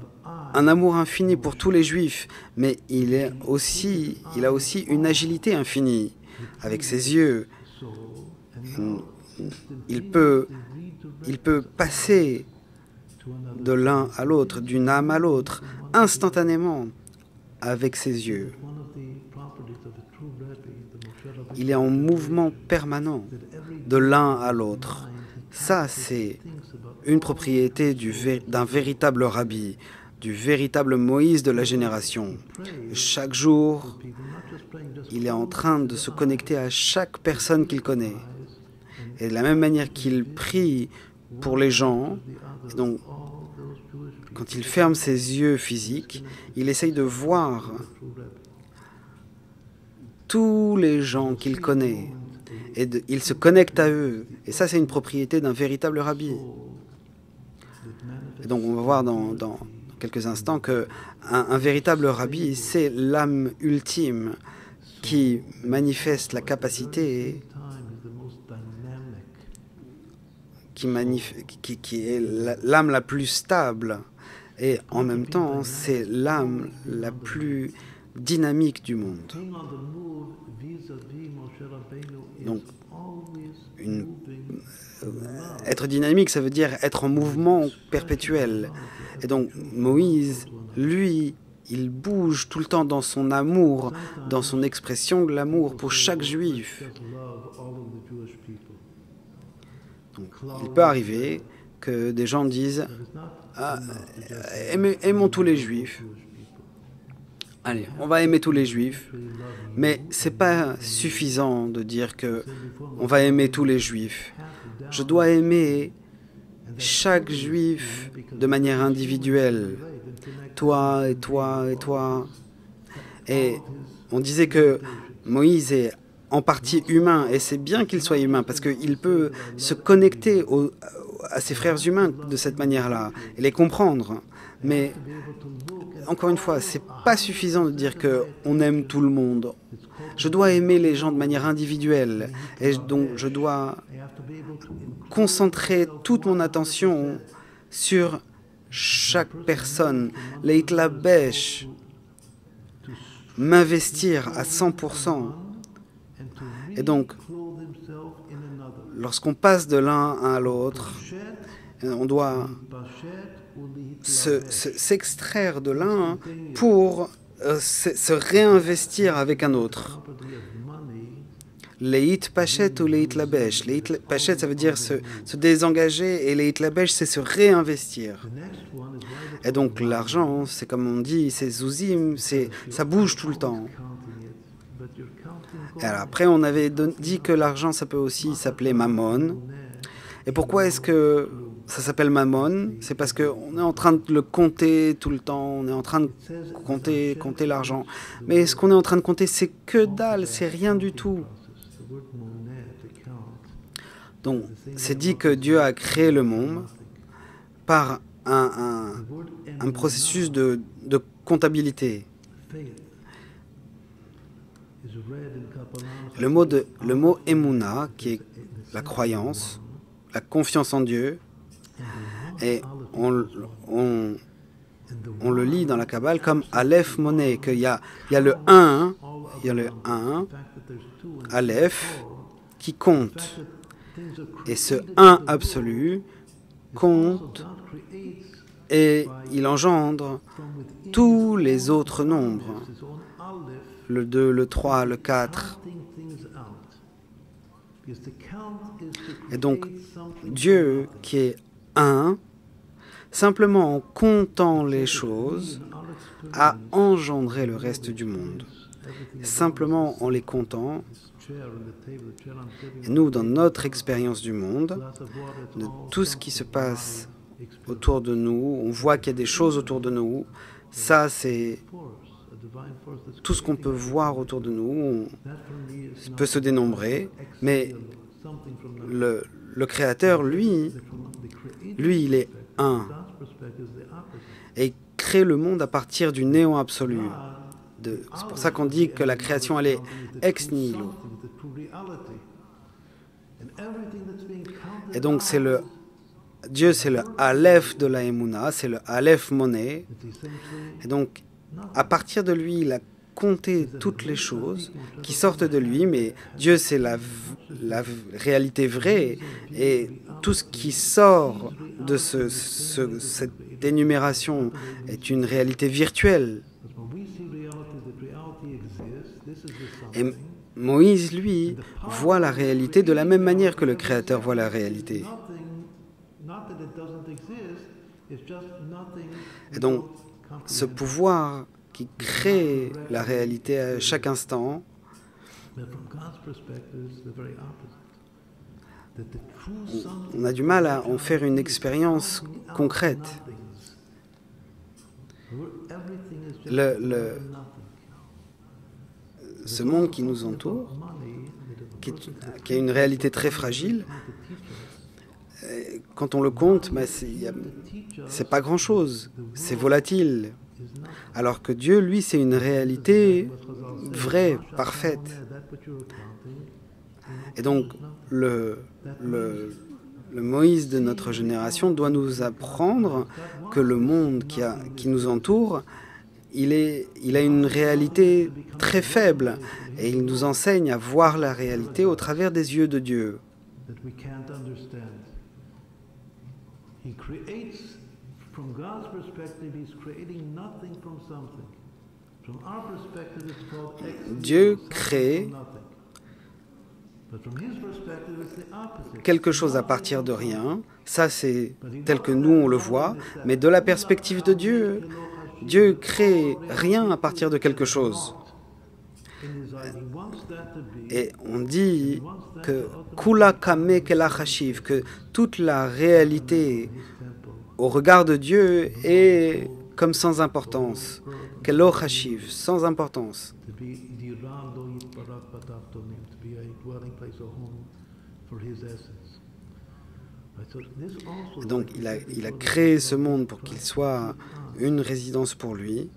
un amour infini pour tous les juifs, mais il a aussi une agilité infinie avec ses yeux. Il peut passer de l'un à l'autre, d'une âme à l'autre, instantanément avec ses yeux. Il est en mouvement permanent de l'un à l'autre. Ça, c'est une propriété d'un véritable rabbi, du véritable Moïse de la génération. Chaque jour, il est en train de se connecter à chaque personne qu'il connaît. Et de la même manière qu'il prie pour les gens, donc, quand il ferme ses yeux physiques, il essaye de voir tous les gens qu'il connaît. Et il se connecte à eux. Et ça, c'est une propriété d'un véritable rabbi. Et donc, on va voir dans quelques instants qu'un véritable rabbi, c'est l'âme ultime qui manifeste la capacité, qui est l'âme la plus stable. Et en même temps, c'est l'âme la plus dynamique du monde. Donc, être dynamique, ça veut dire être en mouvement perpétuel. Et donc, Moïse, lui, il bouge tout le temps dans son amour, dans son expression de l'amour pour chaque juif. Donc, il peut arriver que des gens disent aimons tous les juifs. Allez, on va aimer tous les juifs, mais c'est pas suffisant de dire que on va aimer tous les juifs. Je dois aimer chaque juif de manière individuelle. Toi et toi et toi. Et on disait que Moïse est en partie humain, et c'est bien qu'il soit humain, parce qu'il peut se connecter à ses frères humains de cette manière-là, et les comprendre. Mais, encore une fois, c'est pas suffisant de dire qu'on aime tout le monde. Je dois aimer les gens de manière individuelle, et donc je dois concentrer toute mon attention sur chaque personne, leitlabesh, m'investir à 100%. Et donc, lorsqu'on passe de l'un à l'autre, on doit s'extraire de l'un pour se réinvestir avec un autre. Leit pachet ou leit labesh. Leit pachet, ça veut dire se désengager, et leit labesh, c'est se réinvestir. Et donc l'argent, c'est comme on dit, c'est zouzim, ça bouge tout le temps. Et alors, après, on avait dit que l'argent, ça peut aussi s'appeler mammon. Et pourquoi est-ce que ça s'appelle mammon? C'est parce qu'on est en train de le compter tout le temps, on est en train de compter l'argent. Mais ce qu'on est en train de compter, c'est que dalle, c'est rien du tout. Donc, c'est dit que Dieu a créé le monde par un processus de comptabilité. Le mot Emouna, qui est la croyance, la confiance en Dieu, et on le lit dans la Kabbale comme Aleph Moné, qu'il y a le 1, Aleph, qui compte. Et ce 1 absolu compte et il engendre tous les autres nombres. Le 2, le 3, le 4. Et donc, Dieu qui est un, simplement en comptant les choses, a engendré le reste du monde. Simplement en les comptant, et nous, dans notre expérience du monde, de tout ce qui se passe autour de nous, on voit qu'il y a des choses autour de nous. Ça, c'est tout ce qu'on peut voir autour de nous. On peut se dénombrer, mais le Créateur, lui, il est un. Et il crée le monde à partir du néant absolu. C'est pour ça qu'on dit que la création, elle est ex nihilo. Et donc, Dieu, c'est le Aleph de la Emouna, c'est le Aleph Moné. Et donc, à partir de lui, il a compté toutes les choses qui sortent de lui, mais Dieu, c'est la réalité vraie. Et tout ce qui sort de cette énumération est une réalité virtuelle. Et Moïse, lui, voit la réalité de la même manière que le Créateur voit la réalité. Et donc, ce pouvoir qui crée la réalité à chaque instant, on a du mal à en faire une expérience concrète. Ce monde qui nous entoure, qui a une réalité très fragile, quand on le compte, c'est pas grand-chose, c'est volatile. Alors que Dieu, lui, c'est une réalité vraie, parfaite. Et donc, le Moïse de notre génération doit nous apprendre que le monde qui nous entoure, il a une réalité très faible et il nous enseigne à voir la réalité au travers des yeux de Dieu. Dieu crée quelque chose à partir de rien. Ça, c'est tel que nous, on le voit. Mais de la perspective de Dieu, Dieu crée rien à partir de quelque chose. Et on dit que Kula Kame Kela Chashiv, que toute la réalité au regard de Dieu est comme sans importance. Kelo Chashiv, sans importance. Donc il a créé ce monde pour qu'il soit une résidence pour lui.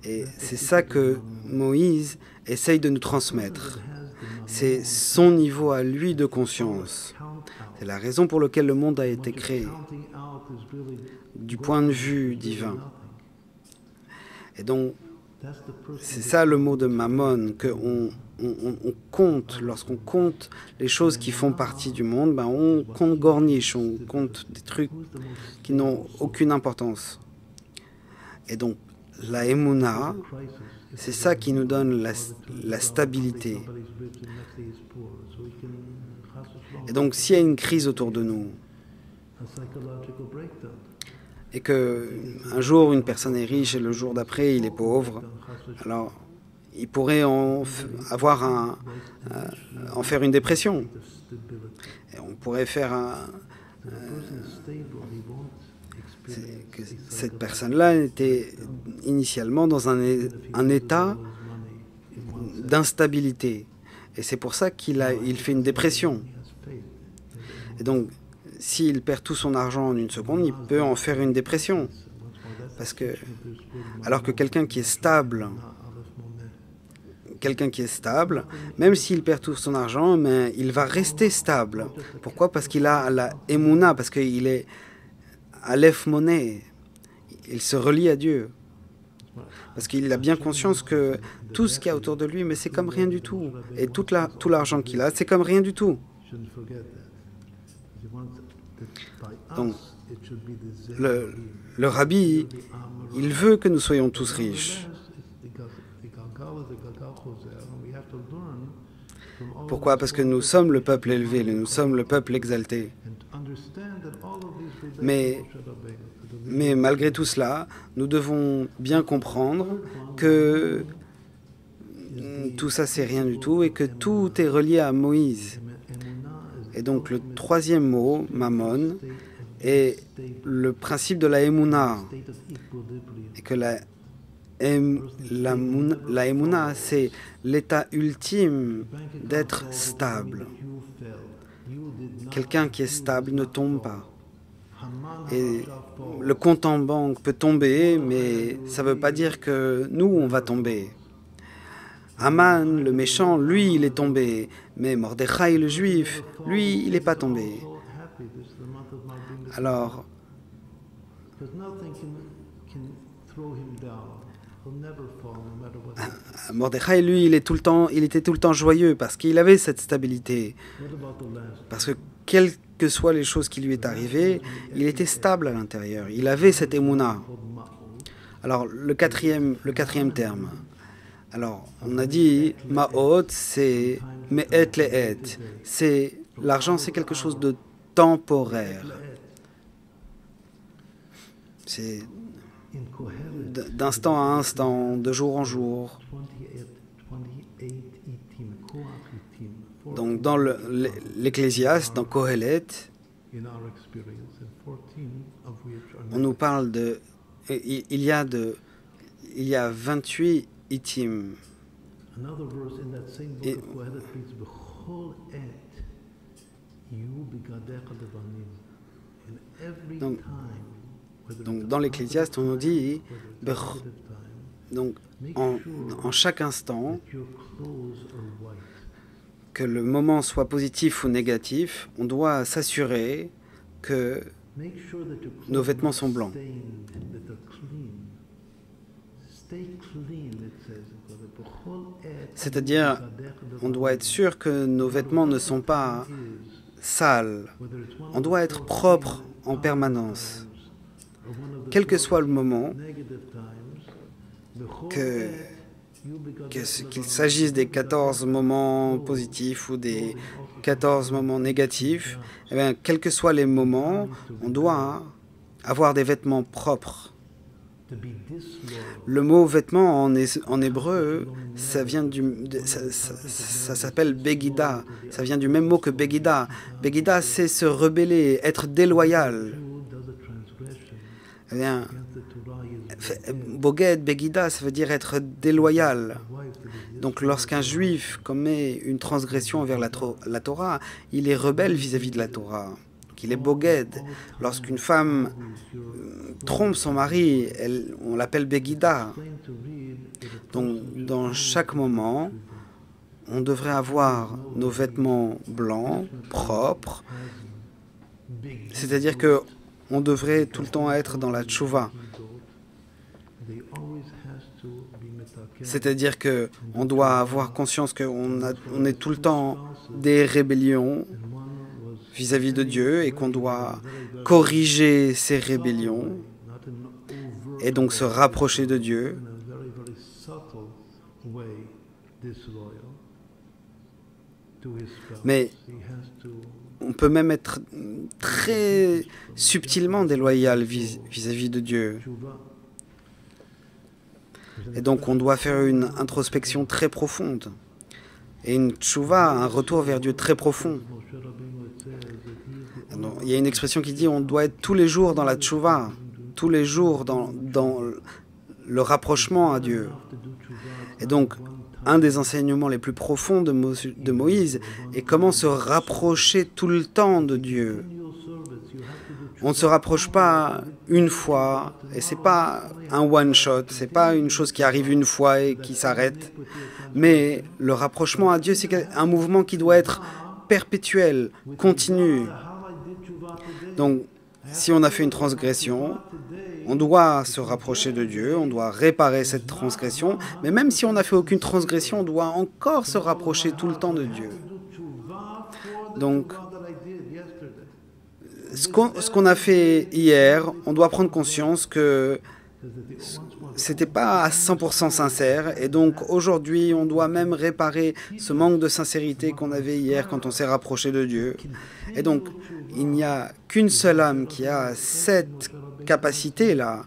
Et c'est ça que Moïse essaye de nous transmettre. C'est son niveau à lui de conscience. C'est la raison pour laquelle le monde a été créé, du point de vue divin. Et donc, c'est ça le mot de Mammon, qu'on compte, lorsqu'on compte les choses qui font partie du monde, on compte gorniche, on compte des trucs qui n'ont aucune importance. Et donc, la Emouna, c'est ça qui nous donne la stabilité. Et donc, s'il y a une crise autour de nous, et qu'un jour une personne est riche et le jour d'après il est pauvre, alors il pourrait en faire une dépression. Et on pourrait faire que cette personne-là était initialement dans un état d'instabilité. Et c'est pour ça qu'il fait une dépression. Et donc, s'il perd tout son argent en une seconde, il peut en faire une dépression. Alors que quelqu'un qui est stable, même s'il perd tout son argent, mais il va rester stable. Pourquoi? Parce qu'il a la Emouna, parce qu'il est Aleph Moné. Il se relie à Dieu. Parce qu'il a bien conscience que tout ce qu'il y a autour de lui, mais c'est comme rien du tout. Et tout l'argent qu'il a, c'est comme rien du tout. Donc, le rabbi, il veut que nous soyons tous riches. Pourquoi? Parce que nous sommes le peuple élevé, nous sommes le peuple exalté. Mais malgré tout cela, nous devons bien comprendre que tout ça, c'est rien du tout et que tout est relié à Moïse. Et donc le troisième mot, mammon, est le principe de la émouna. Et que la émouna, c'est l'état ultime d'être stable. Quelqu'un qui est stable ne tombe pas. Et le compte en banque peut tomber, mais ça ne veut pas dire que nous, on va tomber. Haman, le méchant, lui, il est tombé. Mais Mordechai, le juif, lui, il n'est pas tombé. Alors, Mordechai, lui, il était tout le temps joyeux parce qu'il avait cette stabilité. Parce que quelles que soient les choses qui lui est arrivées, il était stable à l'intérieur. Il avait cette émouna. Alors, le quatrième terme. Alors, on a dit, ma'ot, c'est me'et le'et. L'argent, c'est quelque chose de temporaire. C'est d'instant à instant, de jour en jour. Donc dans l'Ecclésiaste, dans Kohelet, on nous parle de... Il y a 28 itim. Et, donc dans l'Ecclésiaste, on nous dit, donc en chaque instant, que le moment soit positif ou négatif, on doit s'assurer que nos vêtements sont blancs. C'est-à-dire, on doit être sûr que nos vêtements ne sont pas sales. On doit être propre en permanence. Quel que soit le moment, qu'il s'agisse des 14 moments positifs ou des 14 moments négatifs, eh bien, quels que soient les moments, on doit avoir des vêtements propres. Le mot vêtement en hébreu, ça s'appelle begida. Ça vient du même mot que begida. Begida, c'est se rebeller, être déloyal. Eh bien, boged, begida, ça veut dire être déloyal. Donc lorsqu'un juif commet une transgression envers la Torah, il est rebelle vis-à-vis de la Torah. Qu'il est boged. Lorsqu'une femme trompe son mari, on l'appelle begida. Donc dans chaque moment, on devrait avoir nos vêtements blancs, propres. C'est-à-dire que on devrait tout le temps être dans la tchouva. C'est-à-dire qu'on doit avoir conscience qu'on est tout le temps des rébellions vis-à-vis de Dieu et qu'on doit corriger ces rébellions et donc se rapprocher de Dieu. Mais on peut même être très subtilement déloyal vis-à-vis de Dieu. Et donc on doit faire une introspection très profonde. Et une tchouva, un retour vers Dieu très profond. Il y a une expression qui dit on doit être tous les jours dans la tchouva, tous les jours dans le rapprochement à Dieu. Et donc, un des enseignements les plus profonds de Moïse est comment se rapprocher tout le temps de Dieu. On ne se rapproche pas une fois, et c'est pas un one-shot, c'est pas une chose qui arrive une fois et qui s'arrête. Mais le rapprochement à Dieu, c'est un mouvement qui doit être perpétuel, continu. Donc, si on a fait une transgression, on doit se rapprocher de Dieu, on doit réparer cette transgression, mais même si on n'a fait aucune transgression, on doit encore se rapprocher tout le temps de Dieu. Donc, ce qu'on a fait hier, on doit prendre conscience que c'était pas à 100% sincère, et donc aujourd'hui, on doit même réparer ce manque de sincérité qu'on avait hier quand on s'est rapproché de Dieu. Et donc, il n'y a qu'une seule âme qui a cette capacité-là,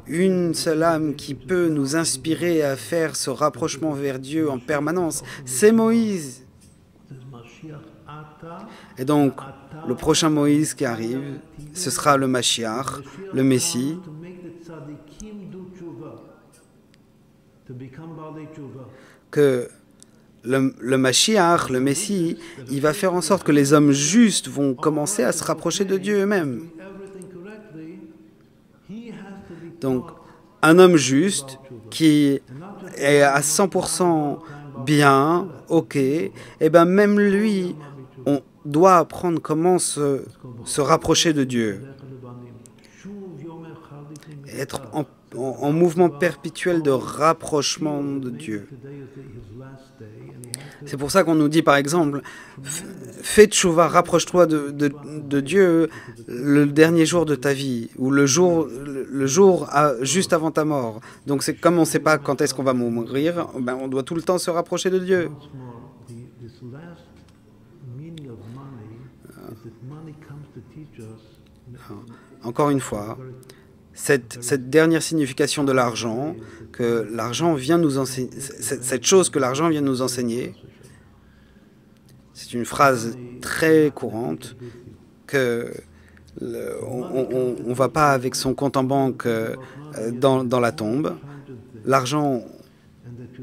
une seule âme qui peut nous inspirer à faire ce rapprochement vers Dieu en permanence, c'est Moïse. Et donc, le prochain Moïse qui arrive, ce sera le Mashiach, le Messie, que le Mashiach, le Messie, il va faire en sorte que les hommes justes vont commencer à se rapprocher de Dieu eux-mêmes. Donc, un homme juste qui est à 100% bien, ok, et bien même lui, on doit apprendre comment se rapprocher de Dieu. Être en mouvement perpétuel de rapprochement de Dieu. C'est pour ça qu'on nous dit, par exemple, fais tchouva, rapproche-toi de Dieu le dernier jour de ta vie, ou le jour juste avant ta mort. Donc c'est comme on ne sait pas quand est-ce qu'on va mourir, ben on doit tout le temps se rapprocher de Dieu. Encore une fois, cette dernière signification de l'argent, que l'argent vient nous enseigner, cette chose que l'argent vient nous enseigner, c'est une phrase très courante, que on ne va pas avec son compte en banque dans la tombe. L'argent,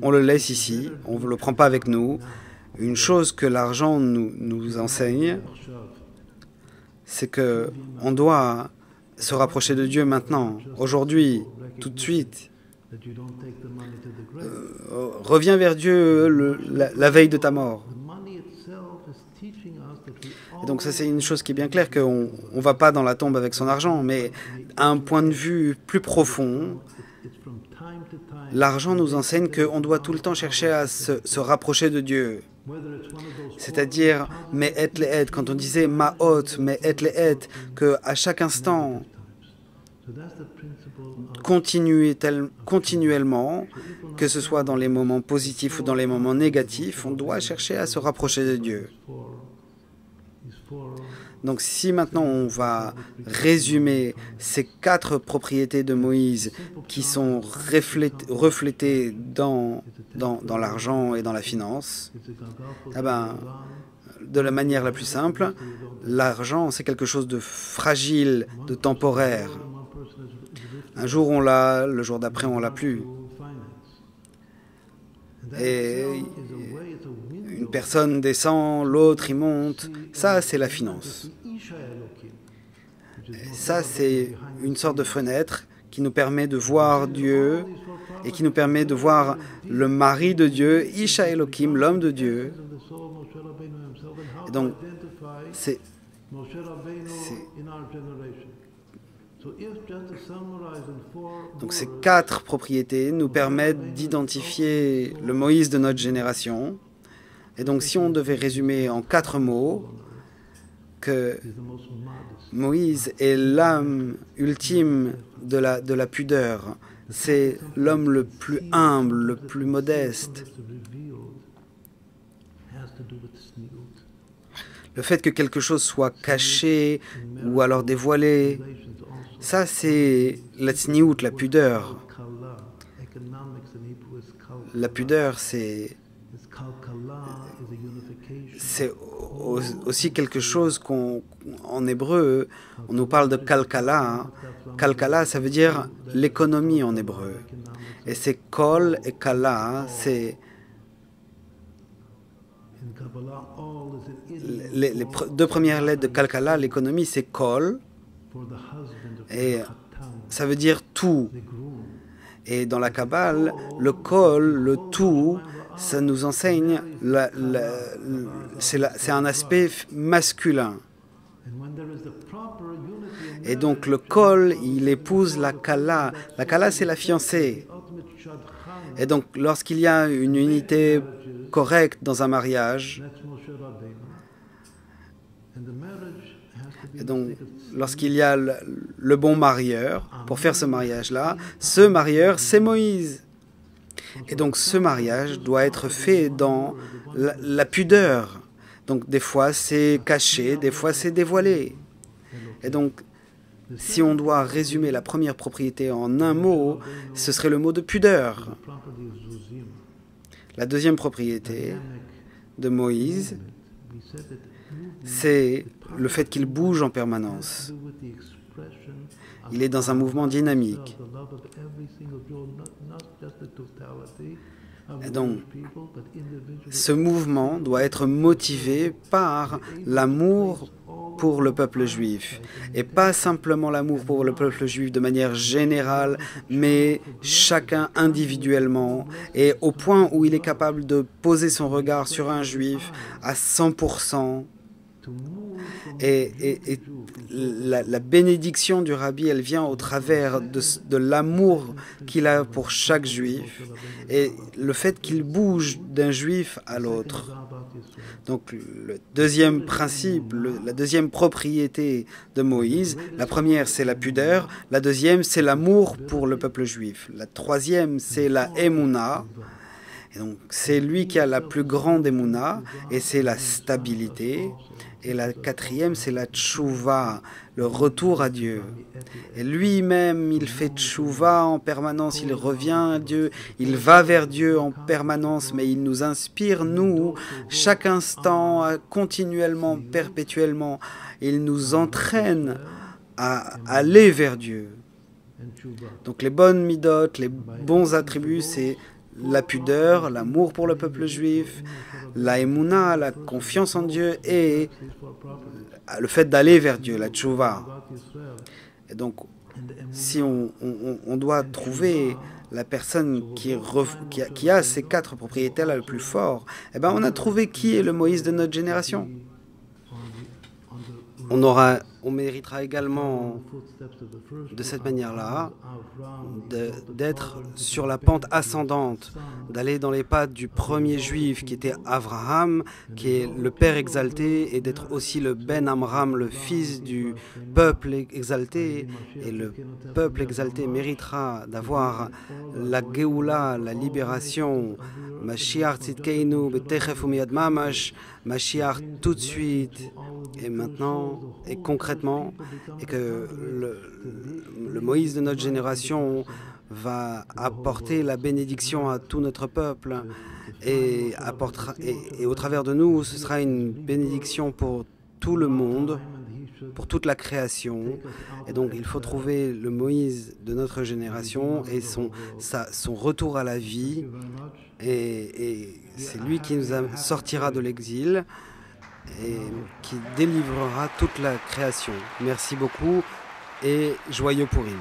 on le laisse ici, on ne le prend pas avec nous. Une chose que l'argent nous enseigne, c'est qu'on doit se rapprocher de Dieu maintenant, aujourd'hui, tout de suite. Reviens vers Dieu la veille de ta mort. Et donc ça, c'est une chose qui est bien claire, qu'on ne va pas dans la tombe avec son argent, mais à un point de vue plus profond, l'argent nous enseigne qu'on doit tout le temps chercher à se rapprocher de Dieu. C'est-à-dire, mais et les et, quand on disait ma hôte, mais et les et, qu'à chaque instant, continuellement, que ce soit dans les moments positifs ou dans les moments négatifs, on doit chercher à se rapprocher de Dieu. Donc si maintenant on va résumer ces 4 propriétés de Moïse qui sont reflétées dans l'argent et dans la finance, eh ben, de la manière la plus simple, l'argent c'est quelque chose de fragile, de temporaire. Un jour on l'a, le jour d'après on l'a plus. Et une personne descend, l'autre il monte. Ça, c'est la finance. Et ça, c'est une sorte de fenêtre qui nous permet de voir Dieu et qui nous permet de voir le mari de Dieu, Isha Elohim, l'homme de Dieu. Et donc, donc ces 4 propriétés nous permettent d'identifier le Moïse de notre génération. Et donc si on devait résumer en 4 mots, que Moïse est l'âme ultime de la pudeur, c'est l'homme le plus humble, le plus modeste. Le fait que quelque chose soit caché ou alors dévoilé, ça c'est la tsniout, la pudeur. La pudeur, c'est aussi quelque chose qu'en hébreu, on nous parle de kalkala. Kalkala, ça veut dire l'économie en hébreu. Et c'est kol et kala, c'est les 2 premières lettres de kalkala, l'économie, c'est kol. Et ça veut dire tout. Et dans la Kabbale, le kol, le tout, ça nous enseigne, c'est un aspect masculin. Et donc le kol, il épouse la kala. La kala, c'est la fiancée. Et donc lorsqu'il y a une unité correcte dans un mariage, et donc lorsqu'il y a le bon marieur, pour faire ce mariage-là, ce marieur, c'est Moïse. Et donc ce mariage doit être fait dans la pudeur. Donc des fois c'est caché, des fois c'est dévoilé. Et donc si on doit résumer la première propriété en un mot, ce serait le mot de pudeur. La deuxième propriété de Moïse, c'est le fait qu'il bouge en permanence. Il est dans un mouvement dynamique. Et donc, ce mouvement doit être motivé par l'amour pour le peuple juif. Et pas simplement l'amour pour le peuple juif de manière générale, mais chacun individuellement, et au point où il est capable de poser son regard sur un juif à 100%. Et la bénédiction du rabbi, elle vient au travers de l'amour qu'il a pour chaque juif et le fait qu'il bouge d'un juif à l'autre. Donc le deuxième principe, la deuxième propriété de Moïse, la première c'est la pudeur, la deuxième c'est l'amour pour le peuple juif, la troisième c'est la émouna. Et donc c'est lui qui a la plus grande émouna et c'est la stabilité. Et la quatrième, c'est la tchouva, le retour à Dieu. Et lui-même, il fait tchouva en permanence, il revient à Dieu, il va vers Dieu en permanence, mais il nous inspire, nous, chaque instant, continuellement, perpétuellement. Il nous entraîne à aller vers Dieu. Donc les bonnes midot, les bons attributs, c'est la pudeur, l'amour pour le peuple juif, la émouna, la confiance en Dieu et le fait d'aller vers Dieu, la tchouva. Et donc, si on doit trouver la personne qui a ces quatre propriétés-là le plus fort, eh ben on a trouvé qui est le Moïse de notre génération. On méritera également de cette manière-là d'être sur la pente ascendante, d'aller dans les pas du premier juif qui était Abraham, qui est le père exalté, et d'être aussi le Ben Amram, le fils du peuple exalté. Et le peuple exalté méritera d'avoir la Géoula, la libération, Mashiach tzidkeinu betechef umiyad mamash, Mashiach tout de suite et maintenant et concrètement, et que le Moïse de notre génération va apporter la bénédiction à tout notre peuple et au travers de nous, ce sera une bénédiction pour tout le monde, pour toute la création. Et donc il faut trouver le Moïse de notre génération et son retour à la vie, et c'est lui qui nous sortira de l'exil et qui délivrera toute la création. Merci beaucoup et joyeux Pourim.